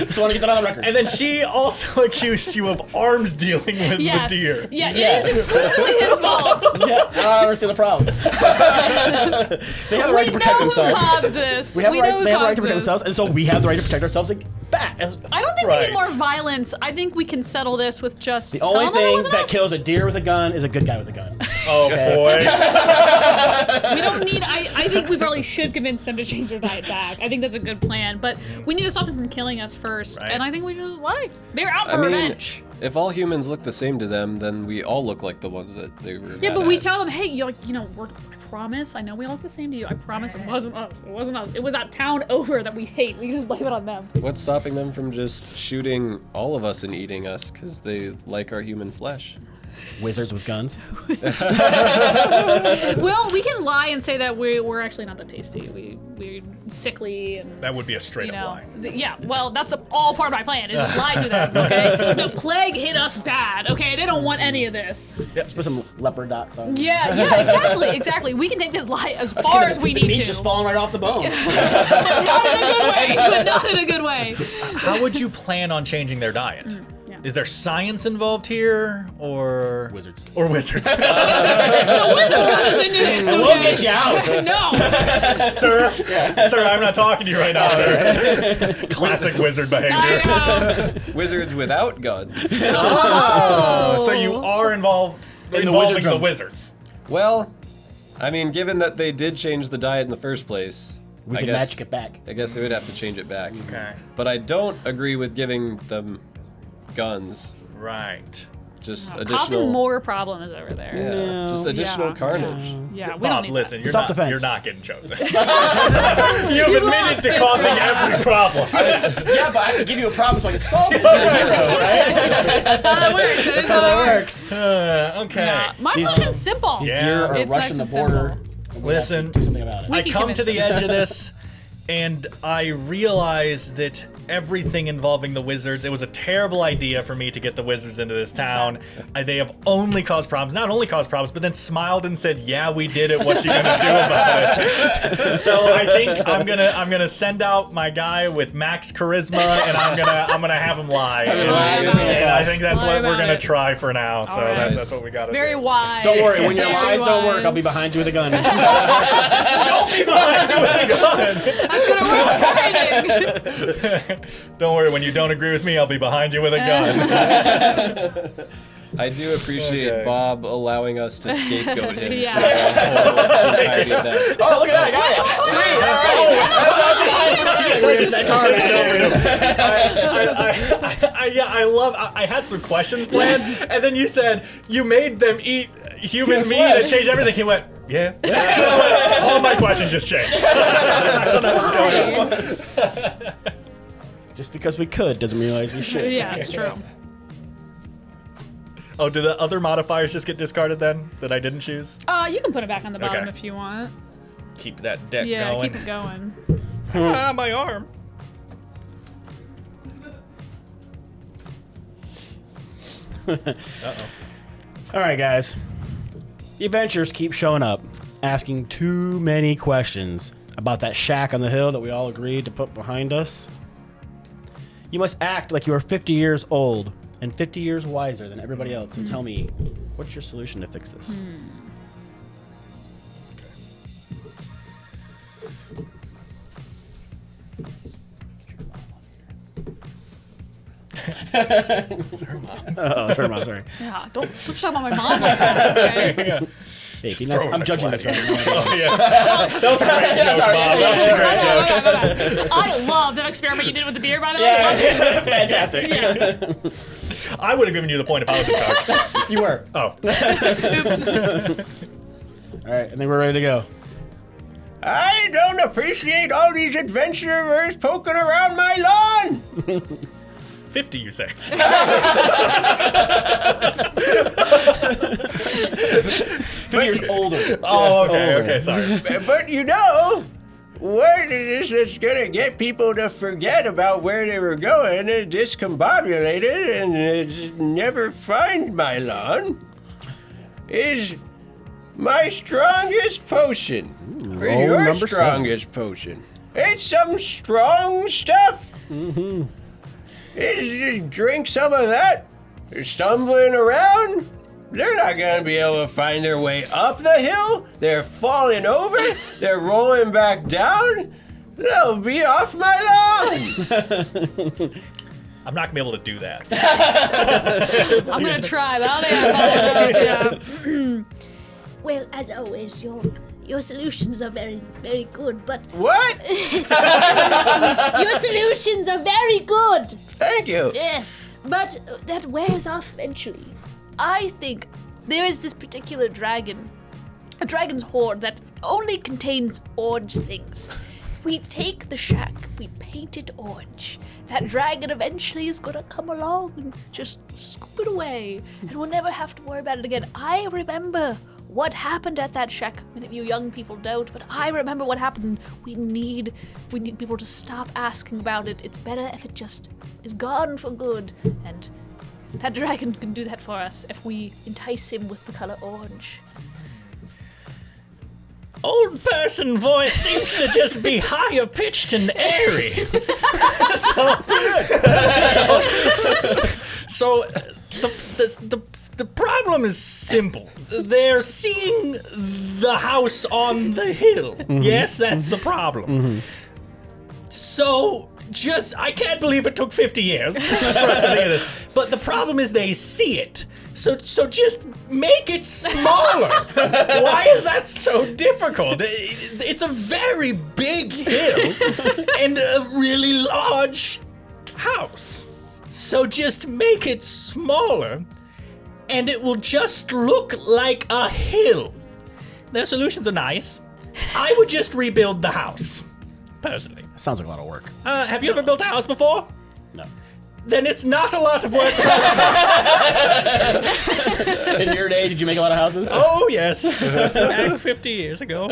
Just want to get that on the record. And then she also accused you of arms dealing with Yes. the deer. Yeah, Yes. it is exclusively his fault. Yeah, I don't understand the problem. They have the right to protect We know themselves. who caused this. They have We the know who right to caused protect this. themselves, and so we have the right to protect ourselves back. I don't think we Right. need more violence. I think we can settle this with just The only telling them it thing wasn't that us. kills a deer with a gun is a good guy with a gun. Oh boy. We don't need. I think we probably should convince them to change their diet back. I think that's a good plan, but we need to stop them from killing us first. Right. And I think we just lie. They're out for revenge. If all humans look the same to them, then we all look like the ones that they were. Yeah, mad but we at. tell them, hey, I promise. I know we all look the same to you. I promise it wasn't us. It wasn't us. It was that town over that we hate. We just blame it on them. What's stopping them from just shooting all of us and eating us because they like our human flesh? Wizards with guns. Well, we can lie and say that we're actually not that tasty. We're sickly and. That would be a straight up lie. Yeah, well, that's all part of my plan. Is just lie to them, okay? The plague hit us bad, okay? They don't want any in this. Put some leopard dots on. Yeah, exactly. We can take this lie as far as we The need meat's to. just falling right off the bone. But not in a good way. But not in a good way. How would you plan on changing their diet? Yeah. Is there science involved here, or Wizards. Or wizards? The wizards got us into this. Okay? We'll get you out. No. Sir, sir, I'm not talking to you right now, sir. Classic wizard behavior. Wizards without guns. So you are involving the wizards. Well, I mean, given that they did change the diet in the first place, We can magic it back. I guess they would have to change it back. Okay. But I don't agree with giving them guns. Right. Just Causing additional. more problems over there. Yeah, just additional Yeah. carnage. Yeah, we Bob, don't need listen, that. Self-defense. you're not getting chosen. You've admitted lost to this causing one. every problem. Yeah, but I have to give you a problem so I can solve it. That's how that works. That's how that works. Okay. Yeah. My solution's simple. These Yeah. deer are It's rushing nice the and border. simple. and we have to Listen. do something about it. We I can come to convince the them. edge of this, and I realize that everything involving the wizards, it was a terrible idea for me to get the wizards into this town. They have only caused problems, not only caused problems, but then smiled and said, "Yeah, we did it. What you gonna do about it?" So I think I'm gonna send out my guy with max charisma, and I'm gonna have him lie. And I think that's Lie what we're about gonna it. try for now. So right. that's what we gotta Very do. wise. Don't worry, when your Very lies don't work, wise. I'll be behind you with a gun. Don't be behind me with a gun. That's gonna work. Fighting. Don't worry, when you don't agree with me, I'll be behind you with a gun. I do appreciate Okay. Bob allowing us to scapegoat him. Yeah. For the entirety of that. Oh, look at that guy! I had some questions planned, and then you said you made them eat human meat and changed everything. He went, yeah. And I went, all my questions just changed. I don't know what's going on. Just because we could doesn't realize we should. Yeah, it's true. Oh, do the other modifiers just get discarded then that I didn't choose? You can put it back on the bottom Okay. if you want. Keep that deck Yeah, going. keep it going. My arm. All right, guys. The adventurers keep showing up, asking too many questions about that shack on the hill that we all agreed to put behind us. You must act like you are 50 years old and 50 years wiser than everybody else and tell me, what's your solution to fix this? Oh, it's her mom, sorry. Yeah, don't talk about my mom like that. Okay? Hey, be nice. throw I'm it judging away. this right now. Oh, yeah. That was a great joke, Bob. That was a great joke. I love that experiment you did with the deer, by the way. Fantastic. Yeah. I would have given you the point if I was in charge. You were. Oh. Oops. All right, I think we're ready to go. I don't appreciate all these adventurers poking around my lawn. 50, you say? 50 years older. Oh, okay, sorry. But you know, what is this that's gonna get people to forget about where they were going and discombobulated and never find my lawn? Is my strongest potion. Or roll your number strongest potion. It's some strong stuff. Mm-hmm. Drink some of that. They're stumbling around. They're not going to be able to find their way up the hill. They're falling over. They're rolling back down. They'll be off my lawn. I'm not going to be able to do that. I'm gonna try, but I'll yeah. Well, as always, your solutions are very, very good, but What? your solutions are very good. Thank you. Yes, but that wears off eventually. I think there is this particular dragon, a dragon's hoard that only contains orange things. We take the shack, we paint it orange. That dragon eventually is gonna come along and just scoop it away, and we'll never have to worry about it again. I remember what happened at that shack. Many of you young people don't, but I remember what happened. We need people to stop asking about it. It's better if it just is gone for good, and that dragon can do that for us if we entice him with the color orange. Old person voice seems to just be higher pitched and airy. So the problem is simple. They're seeing the house on the hill. Yes, that's the problem. So I can't believe it took 50 years for us to think of this. But the problem is they see it. So just make it smaller. Why is that so difficult? It's a very big hill and a really large house. So just make it smaller and it will just look like a hill. Their solutions are nice. I would just rebuild the house, personally. Sounds like a lot of work. Have you ever built a house before? No. Then it's not a lot of work, trust me. In your day, did you make a lot of houses? Oh, yes. Back 50 years ago,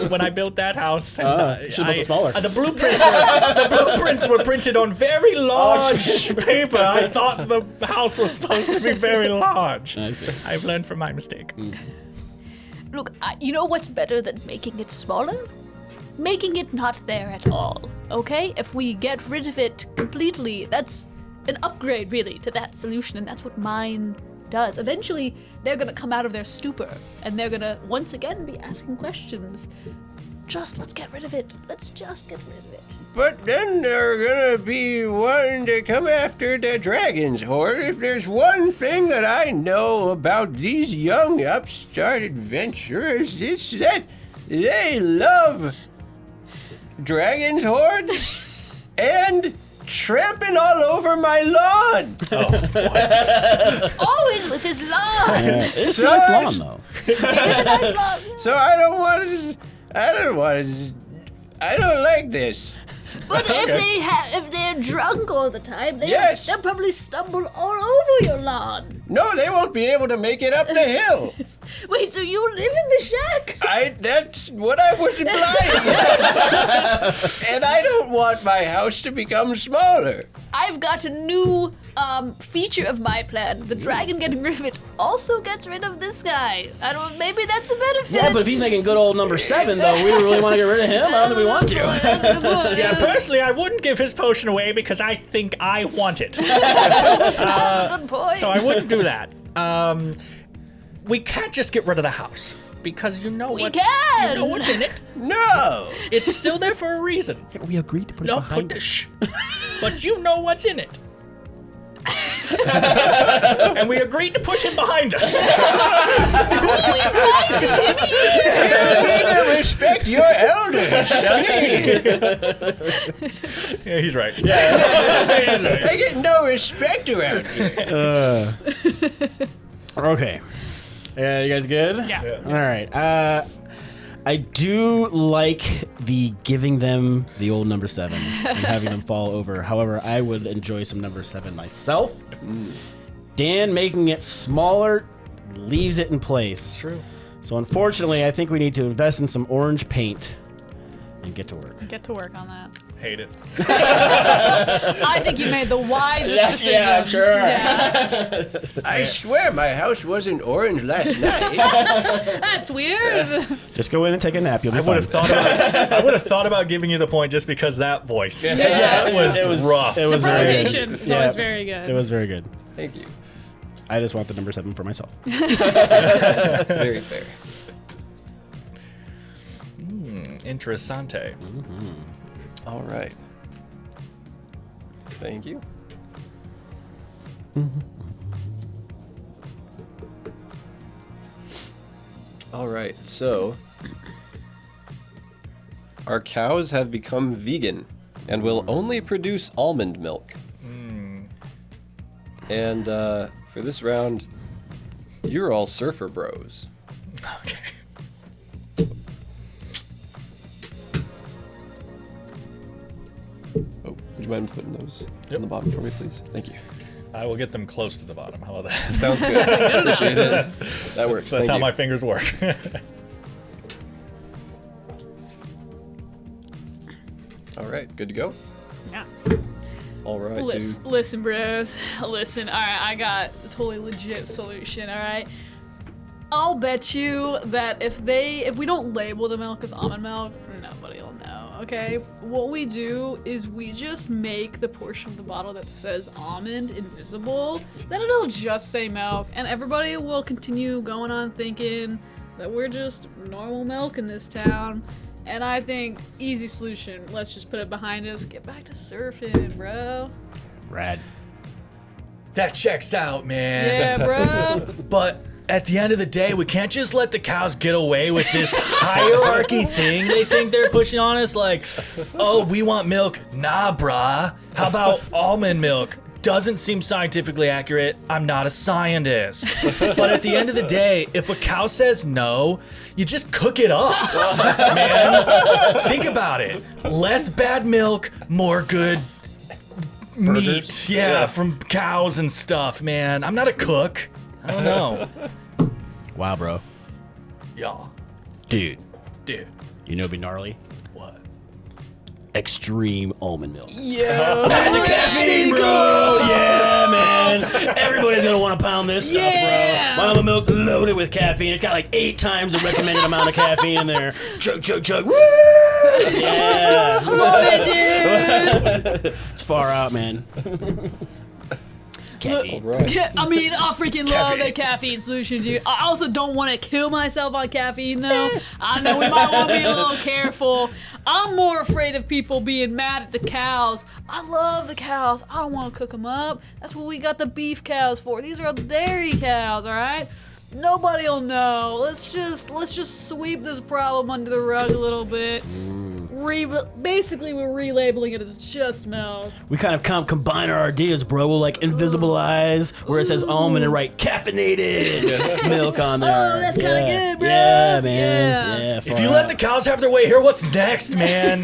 when I built that house. And, You should have built it smaller. The blueprints were printed on very large paper. I thought the house was supposed to be very large. I see. I've learned from my mistake. Look, you know what's better than making it smaller? Making it not there at all, okay? If we get rid of it completely, that's an upgrade, really, to that solution, and that's what mine does. Eventually, they're gonna come out of their stupor, and they're gonna, once again, be asking questions. Let's get rid of it. Let's just get rid of it. But then they're gonna be wanting to come after the dragon's horde. If there's one thing that I know about these young upstart adventurers, it's that they love dragon's hordes and tramping all over my lawn. Always with his lawn. It's So a nice I- lawn, though. It is a nice lawn. So I don't like this. But if they're drunk all the time, Yes. they'll probably stumble all over your lawn. No, they won't be able to make it up the hill. Wait, so you live in the shack? That's what I was implying. Yes. And I don't want my house to become smaller. I've got a new feature of my plan. The dragon getting rid of it also gets rid of this guy. Maybe that's a benefit. Yeah, but if he's making good old number 7, though, we really want to get rid of him. I don't think we want to. That's a good point. Yeah, personally, I wouldn't give his potion away because I think I want it. That's a good point. So I wouldn't do that. We can't just get rid of the house because you know We what's can! You know what's in it. No. It's still there for a reason. We agreed to put No, it behind us. shh. But you know what's in it. And we agreed to put him behind us. We invited him here. You need to respect your elders, Sonny. Yeah, he's right. I get no respect around here. Okay. Yeah, you guys good? Yeah. All right. I do like the giving them the old number 7 and having them fall over. However, I would enjoy some number 7 myself. Dan making it smaller leaves it in place. True. So unfortunately, I think we need to invest in some orange paint and get to work. Get to work on that. Hate it. I think you made the wisest decision. Yeah, I'm sure. Yeah. I swear my house wasn't orange last night. That's weird. Just go in and take a nap. You'll be I would fine. have thought about giving you the point just because that voice. Yeah, That was rough. It The was very good. presentation is Yeah. always very good. It was very good. Thank you. I just want the number 7 for myself. Very fair. Interessante. All right. Thank you. All right, so our cows have become vegan and will only produce almond milk. And for this round, you're all surfer bros. Okay. Oh, would you mind putting those on the bottom for me, please? Thank you. I will get them close to the bottom. How about that? Sounds good. Appreciate it. That works. That's Thank how you. my fingers work. All right, good to go. Yeah. All right, dude. Listen, bros. Listen. All right, I got a totally legit solution. All right. I'll bet you that if we don't label the milk as almond milk, nobody will know, okay? What we do is we just make the portion of the bottle that says almond invisible, then it'll just say milk, and everybody will continue going on thinking that we're just normal milk in this town. And I think easy solution, let's just put it behind us, get back to surfing, bro. Rad. That checks out, man. Yeah, bro. But at the end of the day, we can't just let the cows get away with this hierarchy thing they think they're pushing on us. Like, oh, we want milk. Nah, brah. How about almond milk? Doesn't seem scientifically accurate. I'm not a scientist. But at the end of the day, if a cow says no, you just cook it up, man. Think about it. Less bad milk, more good meat. Yeah, from cows and stuff, man. I'm not a cook. I don't know. Wow, bro. Yeah. Dude. Dude. You know, it'd be gnarly. What? Extreme almond milk. Yeah. And the caffeine, bro. Yeah, man. Everybody's gonna want to pound this stuff, Yeah. bro. Almond milk loaded with caffeine. It's got like 8 times the recommended amount of caffeine in there. Chug, chug, chug. Woo! Yeah. Love it, dude. It's far out, man. Caffeine. I mean, I freaking love the caffeine solution, dude. I also don't want to kill myself on caffeine, though. I know we might want to be a little careful. I'm more afraid of people being mad at the cows. I love the cows. I don't want to cook them up. That's what we got the beef cows for. These are the dairy cows, all right? Nobody will know. Let's just sweep this problem under the rug a little bit. Basically, we're relabeling it as just milk. We kind of combine our ideas, bro. We'll like invisibilize where it says almond and write caffeinated milk on there. Oh, that's kind of good, bro. Yeah, man. Yeah. If you let the cows have their way here, what's next, man?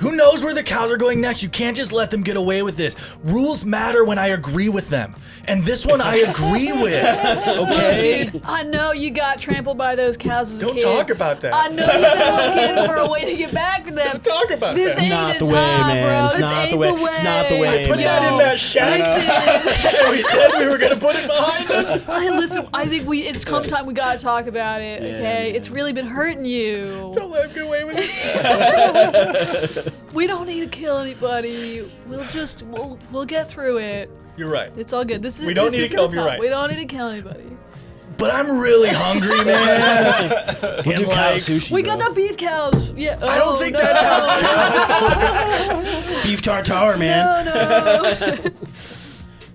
Who knows where the cows are going next? You can't just let them get away with this. Rules matter when I agree with them. And this one I agree with. Okay? Dude, I know you got trampled by those cows as a Don't kid. talk about that. I know you've been looking for a way to get back to them. Don't talk about This that. ain't Not the the way, time, man. bro. It's This not ain't the way. the way. It's not the way. I put that in that shack. Listen, We said we were going to put it behind us. listen. I think it's come time we gotta talk about it. Okay, it's really been hurting you. Don't let him get away with it. We don't need to kill anybody. We'll get through it. You're right. It's all good. We don't need to isn't kill the him, you're time. right. We don't need to kill anybody. But I'm really hungry, man. We'll do And, cow like, sushi. We bro. got the beef cows. Yeah. I don't think that's how beef tartare, man. No.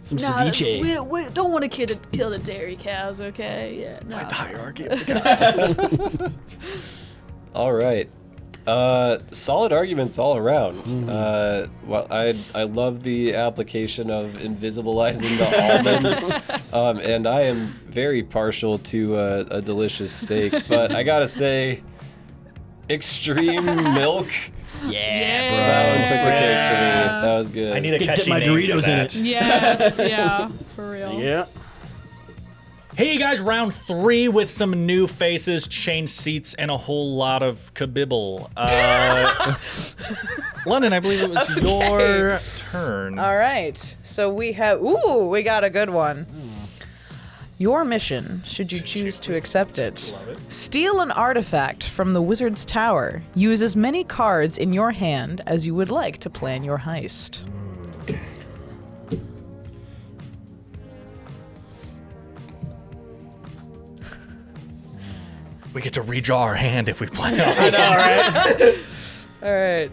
Some Nah, ceviche. we don't want to kill the dairy cows, okay? Yeah. No. the hierarchy of the cows. All right. Solid arguments all around. Well, I love the application of invisibilizing the almond, and I am very partial to a delicious steak. But I gotta say, extreme milk. Yeah, That one took the cake for me. That was good. I need a Could dip catchy my name for Doritos in that. it. Yes, yeah, for real. Yeah. Hey, you guys, round 3 with some new faces, changed seats, and a whole lot of kabibble. London, I believe it was your turn. All right. So we got a good one. Your mission, should you choose to accept it, steal an artifact from the wizard's tower. Use as many cards in your hand as you would like to plan your heist. We get to redraw our hand if we play all All right.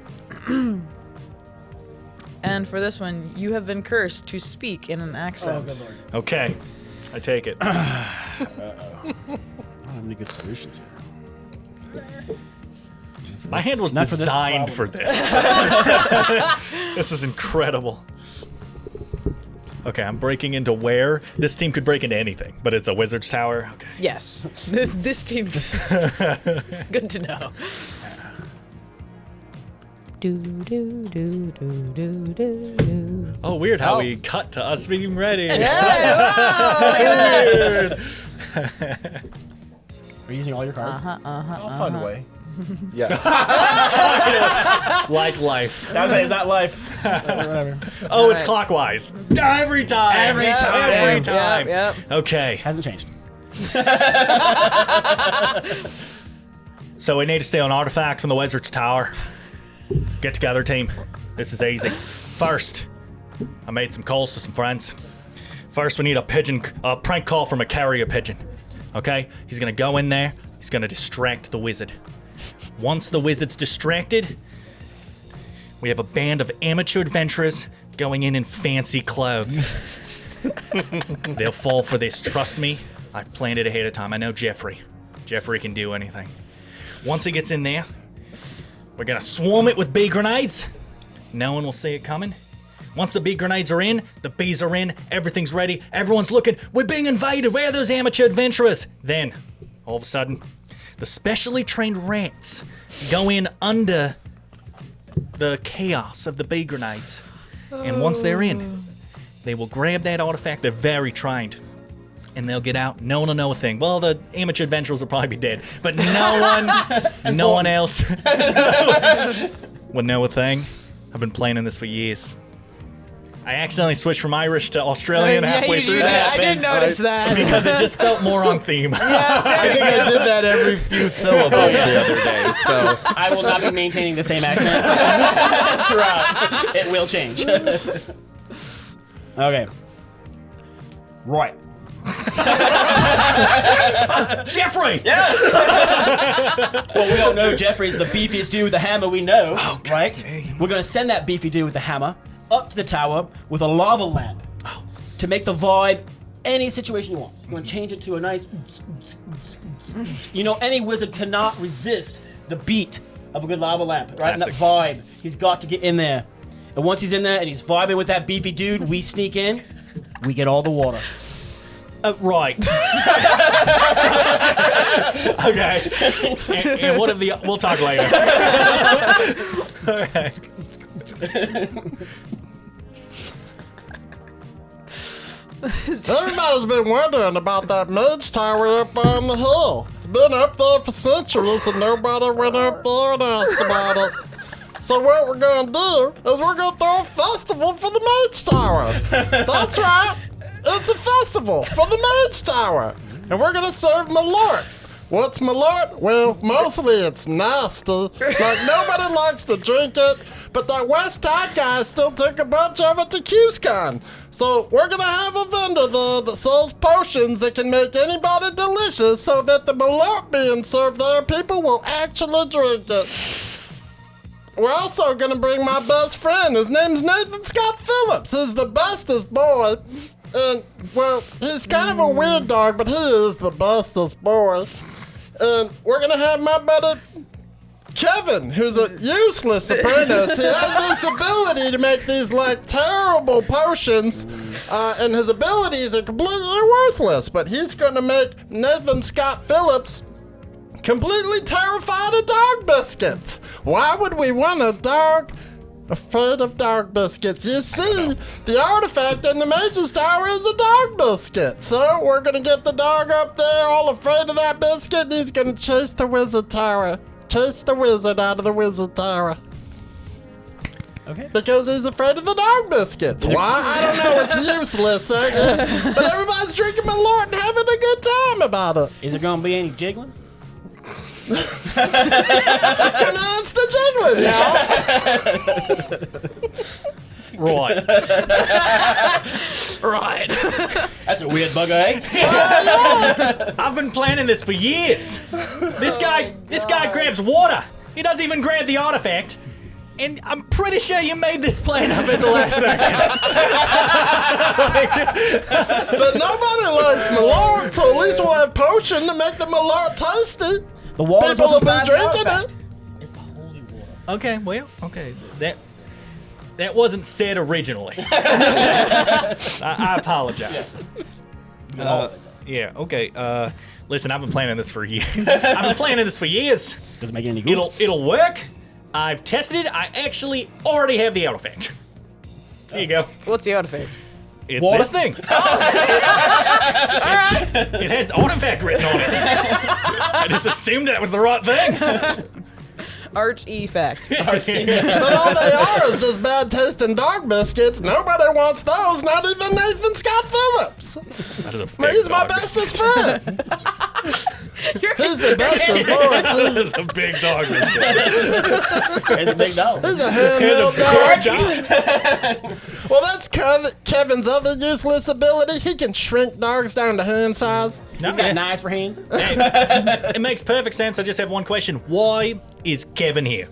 And for this one, you have been cursed to speak in an accent. Okay, I take it. I don't have any good solutions here. My hand was Not for this designed for this. This is incredible. Okay, I'm breaking into where? This team could break into anything, but it's a wizard's tower. Okay. Yes. This team. Good to know. Oh, weird how we cut to us being ready. Weird. Are you using all your cards? I'll find a way. Yes. Like life. Is that life? Whatever. Oh, it's Alright. clockwise. Every time. Every time. Every time. Yep. Okay. Hasn't changed. So we need to steal an artifact from the wizard's tower. Get together, team. This is easy. First, I made some calls to some friends. First, we need a prank call from a carrier pigeon. Okay? He's gonna go in there. He's gonna distract the wizard. Once the wizard's distracted, we have a band of amateur adventurers going in fancy clothes. They'll fall for this. Trust me. I've planned it ahead of time. I know Jeffrey. Jeffrey can do anything. Once he gets in there, we're gonna swarm it with bee grenades. No one will see it coming. Once the bee grenades are in, the bees are in, everything's ready, everyone's looking, we're being invaded, where are those amateur adventurers? Then, all of a sudden, the specially trained rats go in under the chaos of the bee grenades. And once they're in, they will grab that artifact, they're very trained. And they'll get out. No one will know a thing. Well, the amateur adventurers will probably be dead, but no one else would know a thing. I've been planning this for years. I accidentally switched from Irish to Australian halfway through that. I did notice that. Because it just felt more on theme. I think I did that every few syllables the other day. So I will not be maintaining the same accent throughout. It will change. Okay. Right. Jeffrey! Yes! Well, we don't know Jeffrey's the beefiest dude with the hammer we know, right? We're gonna send that beefy dude with the hammer up to the tower with a lava lamp to make the vibe any situation he wants. You're gonna change it to a nice... You know, any wizard cannot resist the beat of a good lava lamp, right? Classic. And that vibe. He's got to get in there. And once he's in there and he's vibing with that beefy dude, we sneak in, we get all the water. Right. Okay. And what if we'll talk later. Okay. Everybody's been wondering about that mage tower up on the hill. It's been up there for centuries and nobody went up there and asked about it. So what we're gonna do is we're gonna throw a festival for the mage tower. That's right. It's a festival for the mage tower. And we're gonna serve malort. What's malort? Well, mostly it's nasty. Like, nobody likes to drink it, but that West Tide guy still took a bunch of it to QSCon. So we're gonna have a vendor there that sells potions that can make anybody delicious so that the malort being served there, people will actually drink it. We're also gonna bring my best friend. His name's Nathan Scott Phillips. He's the bestest boy. And, well, he's kind of a weird dog, but he is the bestest boy. And we're gonna have my buddy Kevin, who's a useless apprentice. He has this ability to make these, like, terrible potions, and his abilities are completely worthless. But he's gonna make Nathan Scott Phillips completely terrified of dog biscuits. Why would we want a dog afraid of dog biscuits? You see, the artifact in the Mage's Tower is a dog biscuit. So we're gonna get the dog up there all afraid of that biscuit, and he's gonna chase the wizard tower. Chase the wizard out of the wizard tower. Okay. Because he's afraid of the dog biscuits. Why? I don't know. It's useless. But everybody's drinking malort and having a good time about it. Is there gonna be any jiggling? Commands to jiggling, y'all. Right. Right. That's a weird bugger, eh? I've been planning this for years. This guy grabs water. He doesn't even grab the artifact. And I'm pretty sure you made this plan up at the last second. But nobody likes malort, so at least we'll have potion to make the malort tasty. The water's People will be inside the drinking artifact. it. It's the holy water. Okay, well, okay. That wasn't said originally. I apologize. Yeah, okay. Listen, I've been planning this for years. Does it make any good? It'll work. I've tested it. I actually already have the artifact. There you go. What's the artifact? It's Water? this thing. It has artifact written on it. I just assumed that was the right thing. Art effect. But all they are is just bad tasting dog biscuits. Nobody wants those, not even Nathan Scott Phillips. He's my bestest friend. He's the bestest boy, too. That is a big dog biscuit. It's a big dog. He's a handheld dog. Well, that's Kevin's other useless ability. He can shrink dogs down to hand size. He's got knives for hands. It makes perfect sense. I just have one question. Why is Kevin here?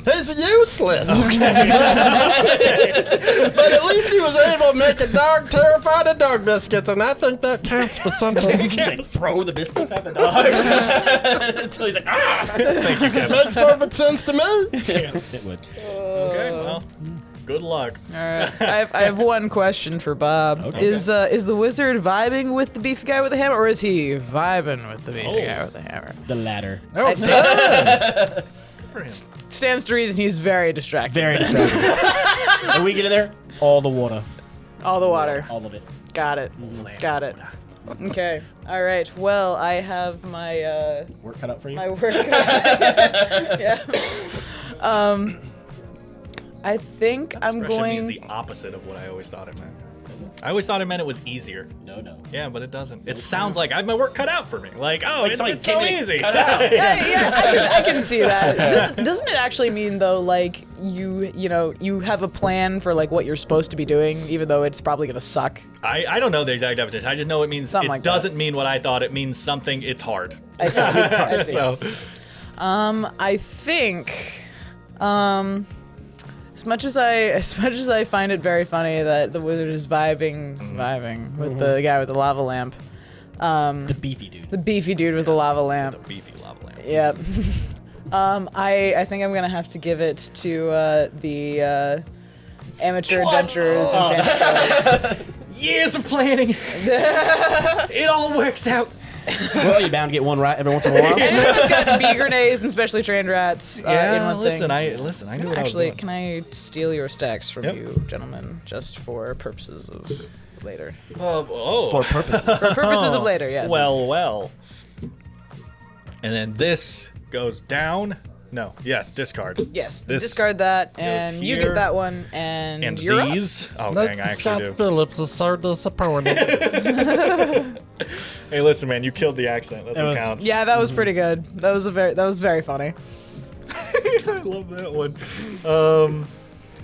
He's useless. But at least he was able to make a dog terrified of dog biscuits, and I think that counts for something. He's like, throw the biscuits at the dog until he's like, ah. Thank you, Kevin. Makes perfect sense to me. It would. Okay, well, good luck. All right. I have one question for Bob. Okay. Is the wizard vibing with the beefy guy with the hammer, or is he vibing with the beefy guy with the hammer? The latter. Oh, damn. Stands to reason he's very distracted. Very distracting. When we get in there, all the water. All the water. All of it. Got it. Got it. Okay. All right. Well, I have my Work cut out for you? my work. Yeah. I think I'm Expression means going. the opposite of what I always thought it meant. I always thought it meant it was easier. No. Yeah, but it doesn't. It sounds like I have my work cut out for me. Like, oh, Like it's somebody so came in and easy. cut it out. Yeah, I can see that. Doesn't it actually mean though, like you have a plan for like what you're supposed to be doing, even though it's probably gonna suck? I don't know the exact definition. I just know it means Something it like that. doesn't mean what I thought. It means something. It's hard. I see. I see. So I think, as much as I find it very funny that the wizard is vibing with the guy with the lava lamp, The beefy dude. the beefy dude with the lava lamp. beefy lava lamp. Yep. I think I'm gonna have to give it to the amateur adventurers and fantasy. Years of planning. It all works out. Well, you're bound to get one right every once in a while. Everyone's got bee grenades and specially trained rats in one listen, thing. I knew what I was Actually, doing. can I steal your stacks from Yep. you, gentlemen, just for purposes of later? For purposes. For purposes of later, yes. Well. And then this goes down. No, yes, discard. yes, this discard that, and you here. get that one, and, And you're up. these. Oh, dang, I Nathan actually Scott do. Phillips is so disappointed. Hey, listen, man, you killed the accent. That's It what was- counts. Yeah, that was pretty good. That was very funny. I love that one.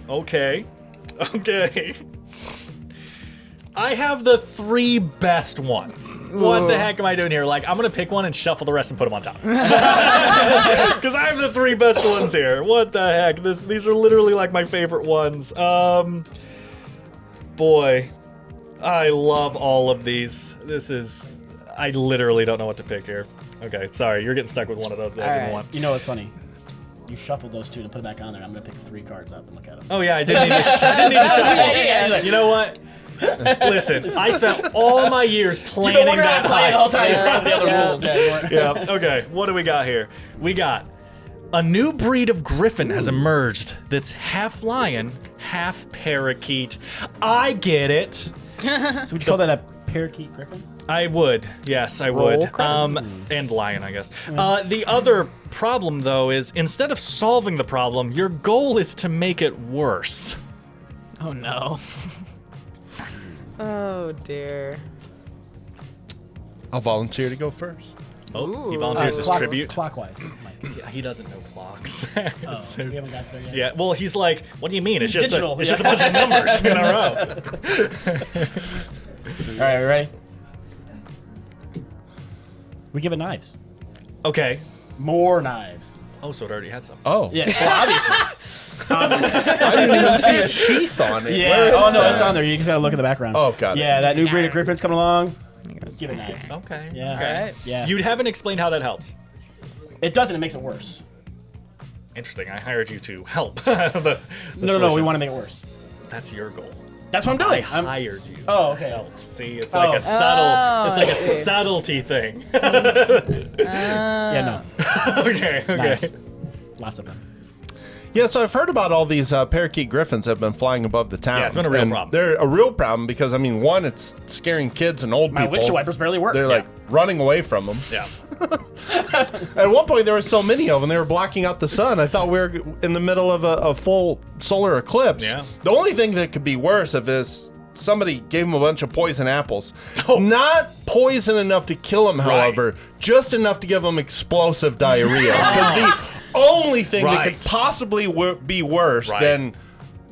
Okay. I have the 3 best ones. What the heck am I doing here? Like, I'm gonna pick one and shuffle the rest and put them on top. Because I have the 3 best ones here. What the heck? These are literally like my favorite ones. Boy, I love all of these. I literally don't know what to pick here. Okay, sorry, you're getting stuck with one of those that I didn't Alright. want. You know what's funny? You shuffled those two and put them back on there. I'm going to pick 3 cards up and look at them. Oh yeah, I didn't need to shuffle. You know what? Listen, I spent all my years planning that heist. The other rules. Yeah. Okay. What do we got here? We got a new breed of griffin has emerged that's half lion, half parakeet. I get it. So would you call that a Parakeet Griffin? I would. Yes, I Roll would. credits. And lion, I guess. The other problem, though, is instead of solving the problem, your goal is to make it worse. Oh no. Oh dear. I'll volunteer to go first. Oh, he volunteers as tribute. Clockwise. Yeah, he doesn't know clocks. Oh, we haven't got there yet. Yeah, well, he's like, what do you mean? It's just Digital, it's just a bunch of numbers in a row. All right, we ready? We give it knives. Okay. More knives. Oh, so it already had some. Oh. Yeah, well, obviously. I didn't even see a sheath on it. Yeah. Where is Oh no, that? it's on there. You just gotta look at the background. Oh, got it. Yeah, that new breed of griffin's coming along. Give it knives. Okay. Yeah. Okay. Yeah. You haven't explained how that helps. It doesn't. It makes it worse. Interesting. I hired you to help. the No. We solution. want to make it worse. That's your goal. That's what I'm I doing. hired you. Oh, okay. Help. See, it's like a subtle. Oh, It's like I a see. subtlety thing. Yeah, no. Okay. Knives. Lots of them. Yeah, so I've heard about all these parakeet griffins that have been flying above the town. Yeah, it's been a real and problem. They're a real problem because, I mean, one, it's scaring kids and old My people. windshield wipers barely work. They're like running away from them. Yeah. At one point, there were so many of them, they were blocking out the sun. I thought we were in the middle of a full solar eclipse. Yeah. The only thing that could be worse if is somebody gave him a bunch of poison apples. Not poison enough to kill him, however, just enough to give him explosive diarrhea. Because the only thing that could possibly be worse than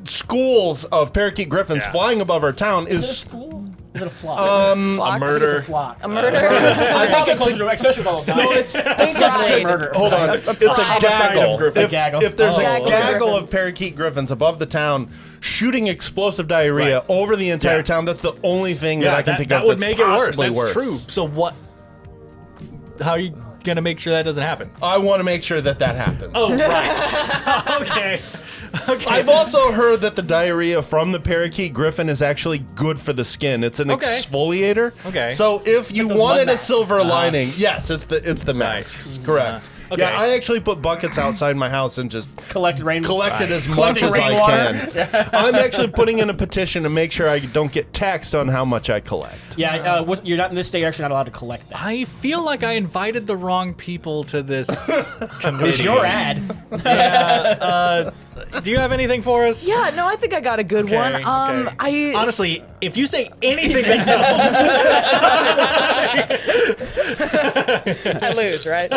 schools of parakeet griffins flying above our town is... Is it a school? Is it a flock? A murder. A murder. I think it's especially with all those guys. I think it's a murder. Hold on. It's a gaggle. If there's a Gaggle gaggle griffins. of parakeet griffins above the town shooting explosive diarrhea over the entire town, that's the only thing that I can think of that would that's make it worse. possibly That's true. So what? How are you gonna make sure that doesn't happen? I want to make sure that happens. Oh, right. Okay. I've also heard that the diarrhea from the parakeet griffin is actually good for the skin. It's an exfoliator. Okay. So if you those wanted mud a masks. silver lining, yes, it's the masks. Correct. Okay. Yeah, I actually put buckets outside my house and just Collected as much as I can. I'm actually putting in a petition to make sure I don't get taxed on how much I collect. Yeah, you're not in this state. You're actually not allowed to collect that. I feel like I invited the wrong people to this committee. It's your ad. Yeah. Do you have anything for us? Yeah, no, I think I got a good one. Okay. Honestly, if you say anything that helps, I lose, right?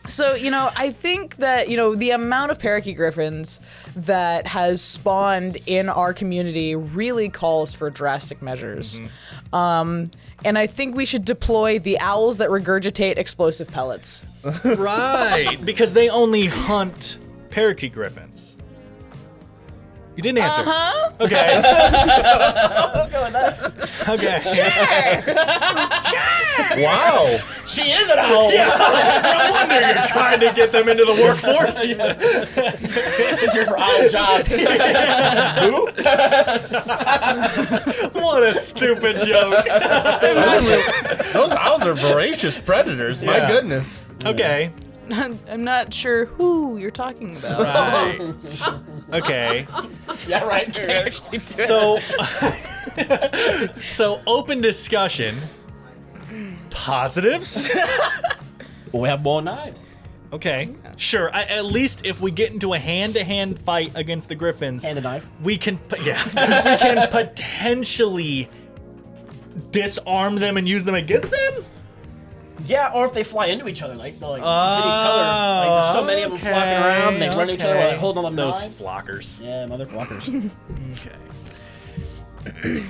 So, I think that, the amount of parakeet griffins that has spawned in our community really calls for drastic measures. And I think we should deploy the owls that regurgitate explosive pellets. right? Because they only hunt parakeet griffins. You didn't answer. Okay. Let's go with that. Okay. Sure. Wow. She is an owl. No wonder you're trying to get them into the workforce. She's here for owl jobs. What a stupid joke. Those owls are voracious predators. My goodness. Okay. I'm not sure who you're talking about. Right. Okay. Yeah, right. So open discussion. Positives? We have more knives. Okay. Sure. At least if we get into a hand-to-hand fight against the griffins, And a knife. we can potentially disarm them and use them against them. Yeah, or if they fly into each other, like hit each other. Like there's so many of them flocking around, they run into each other while they're holding on Those knives. flockers. Yeah, mother flockers. Okay.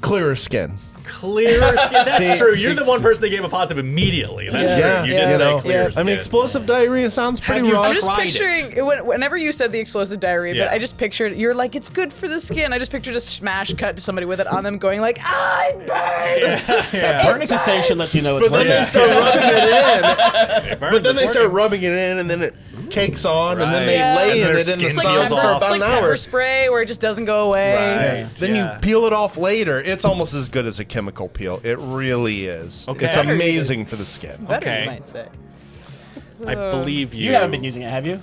Clearer skin. Clearer skin. That's See, true. You're the it's- one person that gave a positive immediately. That's Yeah. true. You Yeah. did say You know, clearer I skin. mean, explosive diarrhea sounds pretty Have you rough. I'm just tried picturing, whenever you said the explosive diarrhea, Yeah. but I just pictured, you're like, it's good for the skin. I just pictured a smash cut to somebody with it on them going like, I'm burned. Yeah. Burning sensation lets you know it's But then working. they start rubbing it in. It burns, But then it's they start working. rubbing it in, and then it cakes on, and then they Right. lay And in their it in the skin sun peels for off. about It's like an pepper hour. spray where it just doesn't go away. Right. Then Yeah. you peel it off later. It's almost as good as a chemical peel. It really is. Okay. It's amazing for the skin. Better, Okay. you might say. I believe you. You haven't been using it, have you?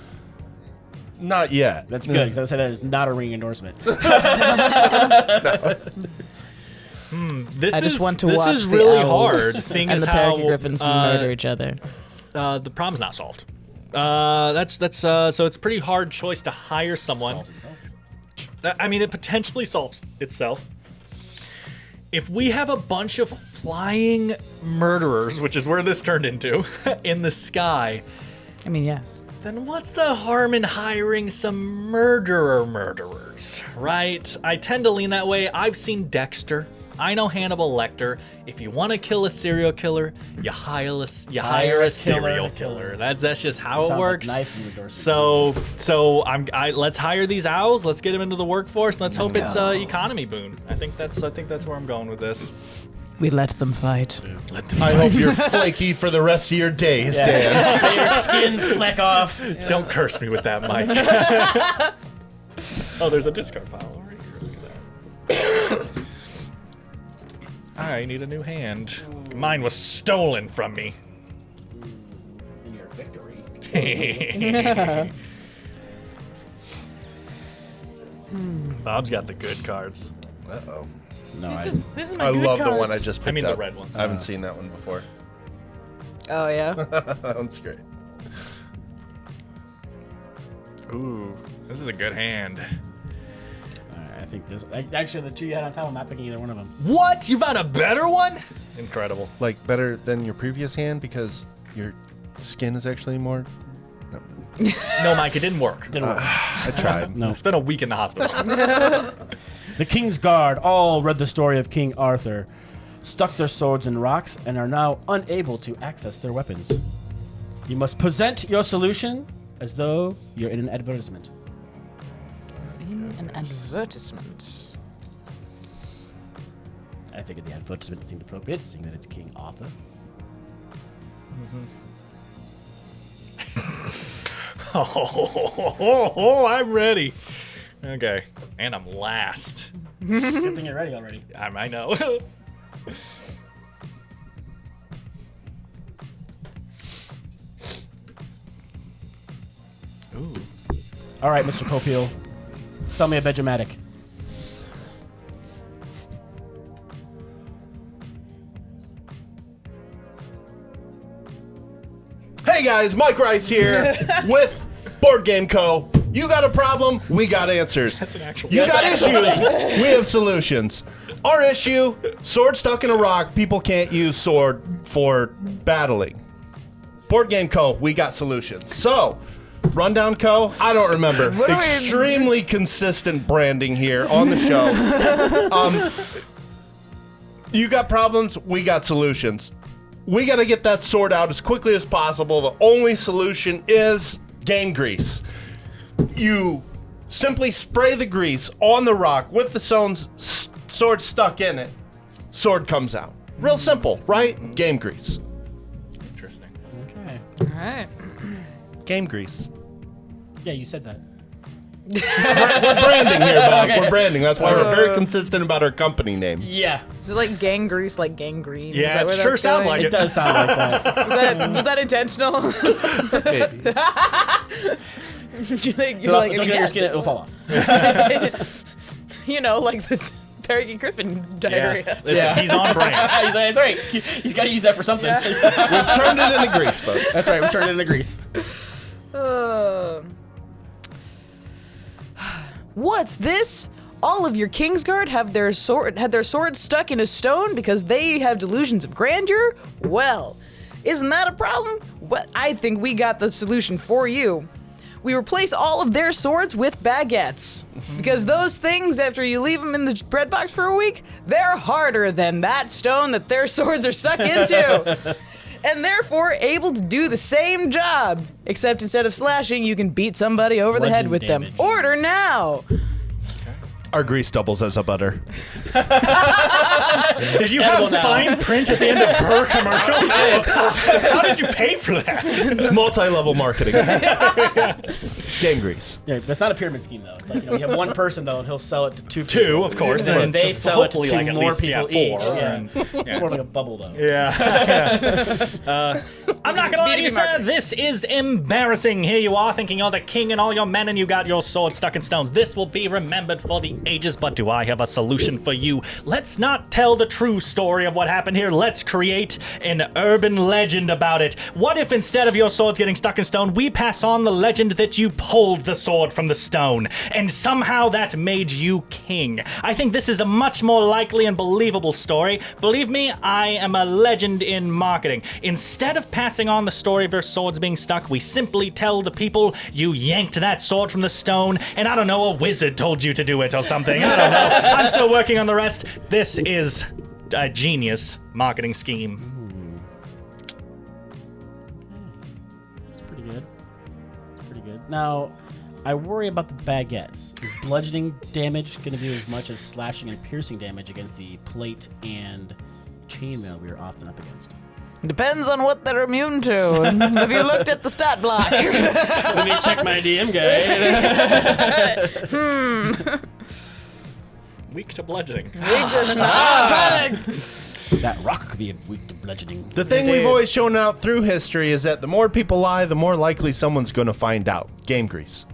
Not yet. That's good, because I said that is not a ring endorsement. This I just want to this watch is the really owls hard, seeing and as the how parakeet griffins murder each other. the problem's not solved. That's so it's a pretty hard choice to hire someone. I mean, it potentially solves itself. If we have a bunch of flying murderers, which is where this turned into, in the sky, I mean, yes. then what's the harm in hiring some murderers, right? I tend to lean that way. I've seen Dexter. I know Hannibal Lecter. If you want to kill a serial killer, you hire a serial killer. That's just how it works. So let's hire these owls. Let's get them into the workforce. Let's hope it's economy boon. I think that's where I'm going with this. We let them fight. I hope you're flaky for the rest of your days, Dan. Let your skin fleck off. Don't curse me with that, Mike. Oh, there's a discard pile right here. Look at that. I need a new hand. Mine was stolen from me. In your victory. Bob's got the good cards. Uh-oh. No, This is my I good love the cards. one I just picked I mean the up. red ones. I haven't seen that one before. Oh, yeah? That one's great. Ooh, this is a good hand. I think this. Actually, the two you had on top, I'm not picking either one of them. What? You found a better one? Incredible. Like better than your previous hand because your skin is actually more. No, Mike, it didn't work. Didn't work. I tried. No. I spent a week in the hospital. The King's Guard all read the story of King Arthur, stuck their swords in rocks, and are now unable to access their weapons. You must present your solution as though you're in an advertisement. In an advertisement. I figured the advertisement seemed appropriate, seeing that it's King Arthur. Oh, I'm ready. Okay, and I'm last. Good thing you're ready already. I know. Ooh. All right, Mr. Copiel, sell me a Vegematic. Hey guys, Mike Rice here with Board Game Co. You got a problem, we got answers. That's an actual. You got issues, we have solutions. Our issue, sword stuck in a rock, people can't use sword for battling. Board Game Co., we got solutions. So, Rundown Co., I don't remember. Extremely consistent branding here on the show. You got problems, we got solutions. We got to get that sword out as quickly as possible. The only solution is game grease. You simply spray the grease on the rock with the sword stuck in it. Sword comes out. Real simple, right? Game grease. Interesting. Okay. All right. Game grease. Yeah, you said that. We're branding here, Bob. Okay. We're branding. That's why we're very consistent about our company name. Yeah. Is it like gang grease, like gangrene? Yeah, it sure sounds like It does sound like that. Was that intentional? Maybe. You're like, Don't get your skin, it will fall off. you know, like the Parakeet Griffin diarrhea. Yeah. Listen, he's on brand. He's like, that's right. He's got to use that for something. We've turned it into grease, folks. That's right. We turned it into grease. What's this? All of your Kingsguard had their swords stuck in a stone because they have delusions of grandeur? Well, isn't that a problem? Well, I think we got the solution for you. We replace all of their swords with baguettes. Because those things, after you leave them in the bread box for a week, they're harder than that stone that their swords are stuck into. And therefore able to do the same job. Except instead of slashing, you can beat somebody over the head with them. Order now! Our grease doubles as a butter. Did you have fine print at the end of her commercial? How did you pay for that? Multi-level marketing. Game grease. Yeah, that's not a pyramid scheme though. It's like, you have one person though, and he'll sell it to two. Two, of course. And then they sell it to hopefully two like at more least, people four. each. Yeah. And, It's more like a bubble though. Yeah. I'm not gonna lie to you, sir. This is embarrassing. Here you are, thinking you're the king and all your men, and you got your sword stuck in stones. This will be remembered for the ages. But do I have a solution for you? Let's not tell the true story of what happened here. Let's create an urban legend about it. What if instead of your swords getting stuck in stone, we pass on the legend that you pulled the sword from the stone, and somehow that made you king? I think this is a much more likely and believable story. Believe me, I am a legend in marketing. Instead of passing on the story of your swords being stuck, we simply tell the people you yanked that sword from the stone, and I don't know, a wizard told you to do it or something. I don't know. I'm still working on the rest. This is a genius marketing scheme. It's pretty good. It's pretty good. Now, I worry about the baguettes. Is bludgeoning damage going to do as much as slashing and piercing damage against the plate and chainmail we are often up against? Depends on what they're immune to. Have you looked at the stat block? Let me check my DM guide. Weak to bludgeoning. That rock could be weak to bludgeoning. The thing we've always shown out through history is that the more people lie, the more likely someone's going to find out. Game grease.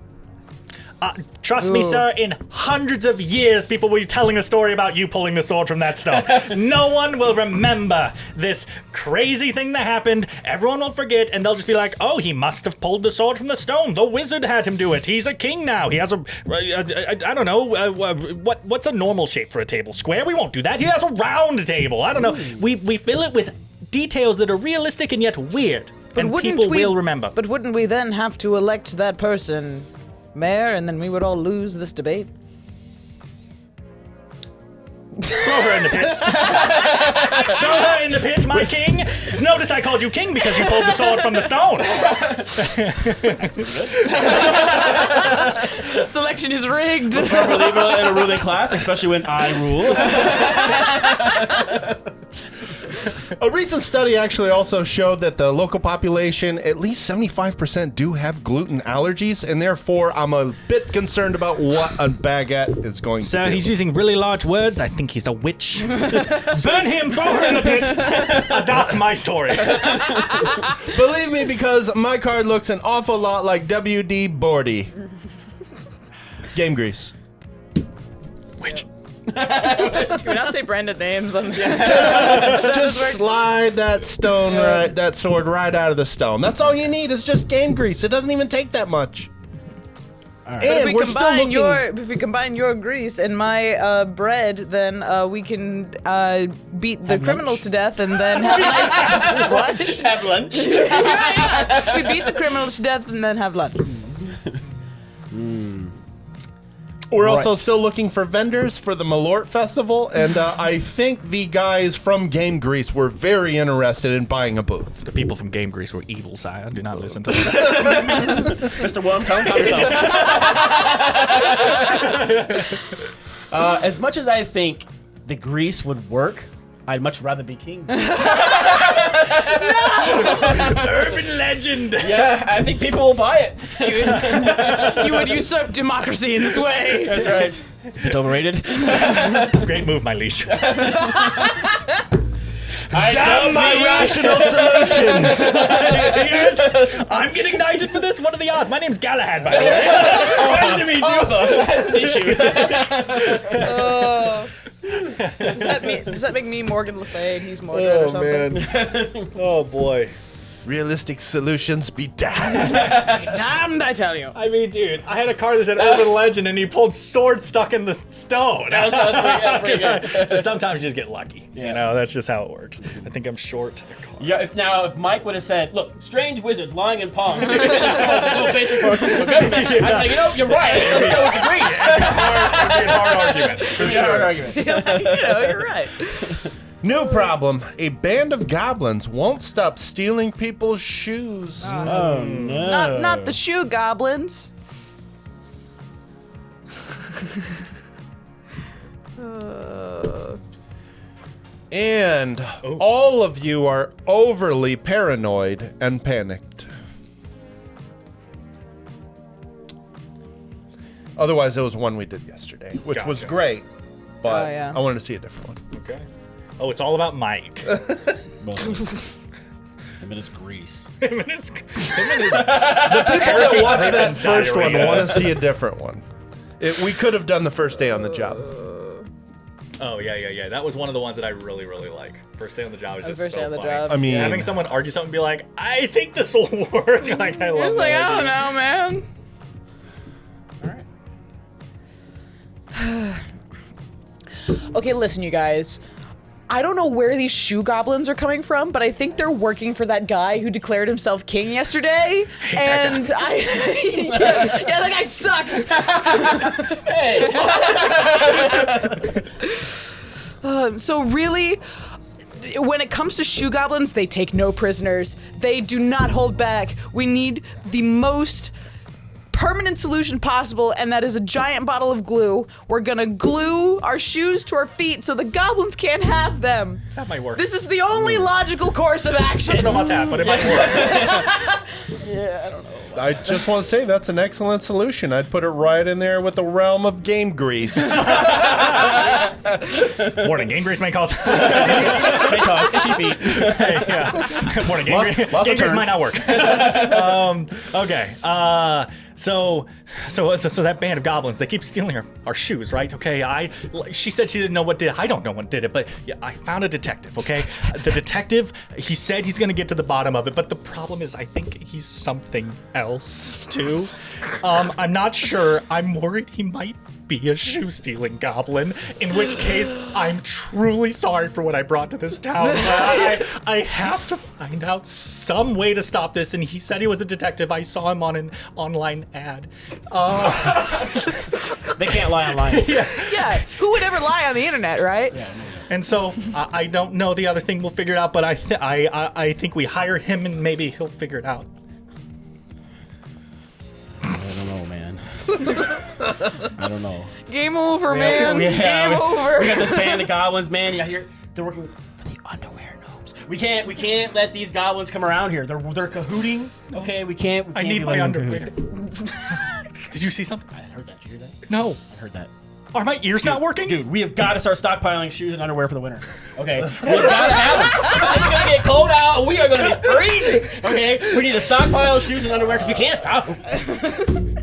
Trust me, sir, in hundreds of years, people will be telling a story about you pulling the sword from that stone. No one will remember this crazy thing that happened. Everyone will forget, and they'll just be like, oh, he must have pulled the sword from the stone. The wizard had him do it. He's a king now. He has I don't know, what's a normal shape for a table? Square? We won't do that. He has a round table. I don't know. We fill it with details that are realistic and yet weird. And people will remember. But wouldn't we then have to elect that person mayor, and then we would all lose this debate? Throw her in the pit. Throw her in the pit, my king. Notice I called you king because you pulled the sword from the stone. Selection is rigged. Never leave in a ruling class, especially when I rule. A recent study actually also showed that the local population, at least 75%, do have gluten allergies, and therefore I'm a bit concerned about what a baguette is going to do. Sir, he's using really large words. I think he's a witch. Burn him, throw her in the pit. Adopt my story. Believe me, because my card looks an awful lot like W.D. Bordy. Game Grease. Witch. Can we not say branded names on the Just slide that that sword right out of the stone. That's all you need is just game grease. It doesn't even take that much. Right. And we're still looking. If we combine your grease and my bread, then we can beat the criminals to death and then have a nice what? Have lunch. We beat the criminals to death and then have lunch. We're also still looking for vendors for the Malort Festival, and I think the guys from Game Grease were very interested in buying a booth. The people from Game Grease were evil, sire. Do not listen to them. Mr. Worm, tell him about yourself. As much as I think the grease would work, I'd much rather be king. Urban legend. Yeah, I think people will buy it. You would usurp democracy in this way. That's right. It's a bit overrated. Great move, my liege. Damn my rational solutions! Yes, I'm getting knighted for this. What are the odds? My name's Galahad, by the way. Nice to meet you. Does that make me Morgan Le Fay and he's Mordred or something? Man. Oh boy. Realistic solutions be damned. Damned, I tell you. I mean, dude, I had a card that said Urban Legend, and he pulled sword stuck in the stone. That was pretty good. Sometimes you just get lucky. You know, that's just how it works. I think I'm short. Yeah. If Mike would have said, "Look, strange wizards lying in ponds," it's a little basic for a system of government. I'm like, you're right. Let's go with the grease. It'd be a hard argument. For sure. Hard argument. You're right. New problem. A band of goblins won't stop stealing people's shoes. Oh no. Not the shoe goblins. And all of you are overly paranoid and panicked. Otherwise, there was one we did yesterday, which was great, but I wanted to see a different one. Okay. Oh, it's all about Mike. Him and his grease. The people that watch that first one want to see a different one. We could have done the first day on the job. Oh, yeah. That was one of the ones that I really, really like. First day on the job is just First so day on the funny. job. I mean, Having someone argue something and be like, I think this will work. Like, I love It's like, that I don't idea. know, man. Okay, listen, you guys. I don't know where these shoe goblins are coming from, but I think they're working for that guy who declared himself king yesterday. And yeah, that guy sucks. So really, when it comes to shoe goblins, they take no prisoners. They do not hold back. We need the most permanent solution possible, and that is a giant bottle of glue. We're gonna glue our shoes to our feet so the goblins can't have them. That might work. This is the only logical course of action. I don't know about that, but it might work. Yeah, I don't know. I just want to say that's an excellent solution. I'd put it right in there with the realm of game grease. Warning, Game Grease may cause May cause itchy feet. Hey, yeah. Warning, Game Lost a Grease turn. might not work. Okay. So that band of goblins, they keep stealing our shoes, right? Okay, she said she didn't know what did it. I don't know what did it, but yeah, I found a detective, okay? The detective, he said he's gonna get to the bottom of it, but the problem is I think he's something else, too. I'm not sure. I'm worried he might be a shoe-stealing goblin, in which case I'm truly sorry for what I brought to this town. I have to find out some way to stop this, and he said he was a detective. I saw him on an online ad. They can't lie online. Yeah, who would ever lie on the internet, right? Yeah, And so I don't know the other thing. We'll figure it out, but I think we hire him and maybe he'll figure it out. I don't know, man. I don't know. Game over, man. Game over. We got this band of goblins, man. You hear they're working for the underwear gnomes. We can't let these goblins come around here. They're cahooting. Okay, we can't. I need my underwear. Did you see something? I heard that. Did you hear that? No. I heard that. Are my ears not working? Dude, we have got to start stockpiling shoes and underwear for the winter. Okay? We've got to have them. It's going to get cold out, and we are going to be freezing. Okay? We need to stockpile shoes and underwear because we can't stop them.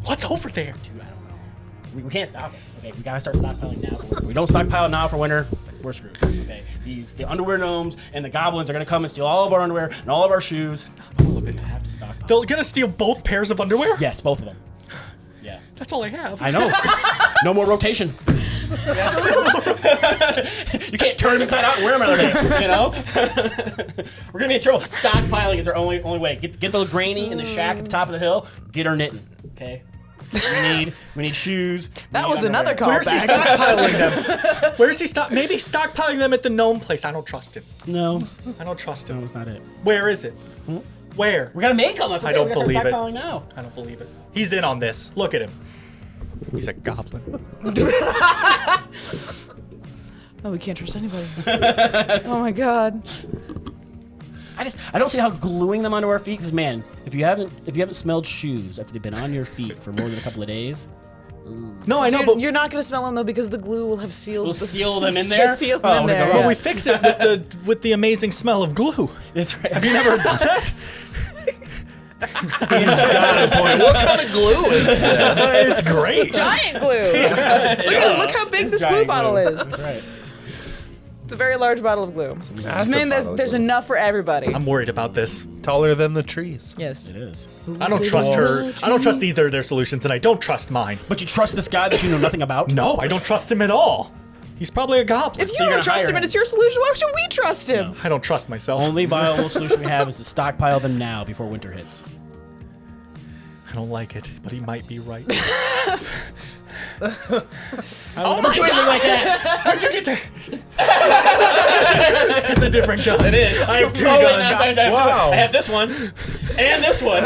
What's over there? Dude, I don't know. We can't stop it. Okay? We got to start stockpiling now for winter. If we don't stockpile now for winter, we're screwed. Okay? The underwear gnomes and the goblins are going to come and steal all of our underwear and all of our shoes. Not all of it. We have to stockpile. They're going to steal both pairs of underwear? Yes, both of them. Yeah. That's all I have. I know. No more rotation. You can't turn them inside out and wear them another day, you know? We're gonna be in trouble. Stockpiling is our only way. Get the granny in the shack at the top of the hill. Get her knitting, okay? We need shoes. That was another call. Where's he stockpiling them? Where's he maybe stockpiling them at the gnome place. I don't trust him. No. I don't trust him. No, that's not it. Where is it? Where? We gotta make them. I don't believe it. Now. I don't believe it. He's in on this. Look at him. He's a goblin. Oh, we can't trust anybody. Oh my god. I don't see how gluing them onto our feet. Because man, if you haven't smelled shoes after they've been on your feet for more than a couple of days. No, I know, but You're not going to smell them though because the glue will have sealed. We'll seal them in there. Seal them in there. well, yeah. we fix it with the amazing smell of glue. That's right. Have you never done that? He's got a point. What kind of glue is this? It's great. Giant glue. Look how big this glue bottle is. That's right. It's a very large bottle of glue. Massive Man, bottle of there's glue. enough for everybody. I'm worried about this. Taller than the trees. Yes. It is. I don't trust her. I don't trust either of their solutions, and I don't trust mine. But you trust this guy that you know nothing about? No, I don't trust him at all. He's probably a goblin. If you you're don't gonna trust hire him and him. it's your solution, why should we trust him? I don't trust myself. Only viable solution we have is to stockpile them now before winter hits. I don't like it, but he might be right. Oh my God! Like that. How'd you get there? It's a different gun. It is. I have two guns. Wow. I have this one and this one.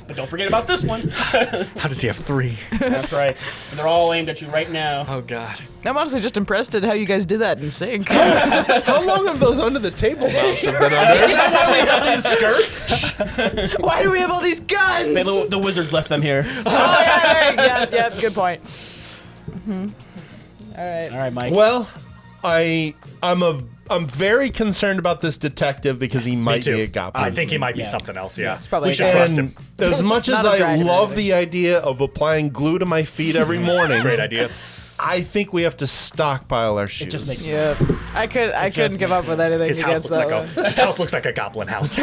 But don't forget about this one. How does he have three? That's right. And they're all aimed at you right now. Oh God. I'm honestly just impressed at how you guys did that in sync. How long have those under the table mounts have been on there? Is that why we have these skirts? Why do we have all these guns? The wizards left them here. Oh, yeah, good point. All right. All right, Mike. Well, I'm very concerned about this detective because he Me might too. be a goblin. I think he might be Yeah. something else. Yeah. It's probably we a should goblin. trust him. As much as Not a I dragon or love anything. the idea of applying glue to my feet every morning, Great idea. I think we have to stockpile our shoes. It just makes Yeah, I couldn't give up with anything His house against looks that like one. his house looks like a goblin house.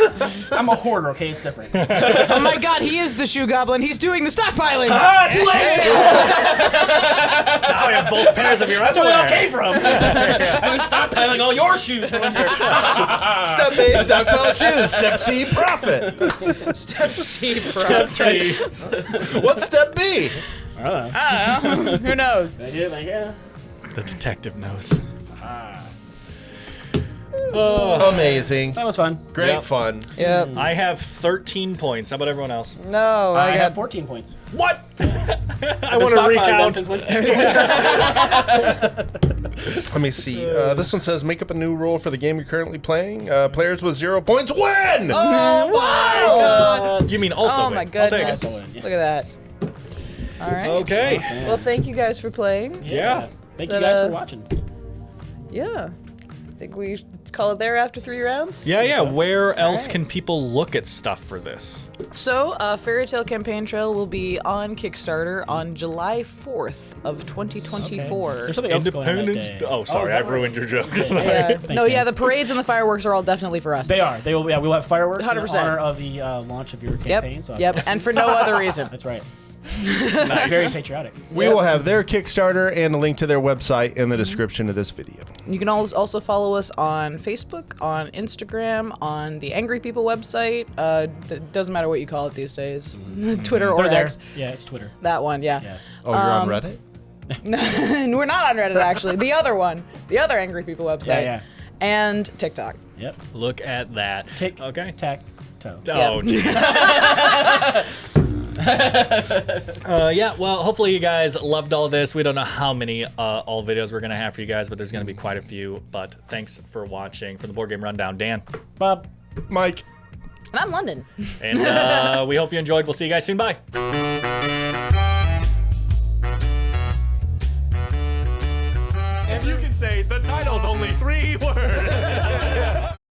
I'm a hoarder, okay? It's different. Oh my god, he is the shoe goblin. He's doing the stockpiling. Too late! Now I have both pairs of your That's where underwear. they all came from. I've been stockpiling all your shoes for winter. Step A, stockpile shoes. Step C, profit. Step C, bro. Step C. What's step B? Who knows? Yeah. The detective knows. Amazing. That was fun. Great Yep. fun. Yep. I have 13 points. How about everyone else? No, I I have got 14 points. What? I Been want to stockpiling recount. since winter. Let me see. This one says make up a new rule for the game you're currently playing. Players with 0 points win! You mean also? Oh win. my I'll take goodness. it. Yeah. Look at that. All right. Okay. Well, thank you guys for playing. Yeah. Thank So, you guys for watching. Yeah. I think we call it there after 3 rounds? Yeah. Where else right. can people look at stuff for this? So, Fairy Tale Campaign Trail will be on Kickstarter on July 4th of 2024. There's something else going on that Independence. day. Oh, sorry, I've ruined your joke. Sorry. Yeah. No, Dan. the parades and the fireworks are all definitely for us. They are. They will. Yeah, we'll have fireworks 100%. in honor of the launch of your campaign. So Yep. And for no other reason. That's right. Nice. Very patriotic. We will have their Kickstarter and a link to their website in the description of this video. You can also follow us on Facebook, on Instagram, on the Angry People website. Doesn't matter what you call it these days. Twitter or They're there. X. Yeah, it's Twitter. That one, yeah. Oh, you're on Reddit? We're not on Reddit, actually. The other one. The other Angry People website. Yeah. And TikTok. Yep. Look at that. Okay. Tack toe. Oh, jeez. Yeah, well, hopefully you guys loved all this. We don't know how many all videos we're going to have for you guys, but there's going to be quite a few. But thanks for watching. For the Board Game Rundown, Dan. Bob. Mike. And I'm London. And we hope you enjoyed. We'll see you guys soon. Bye. If you can say the title's only 3 words.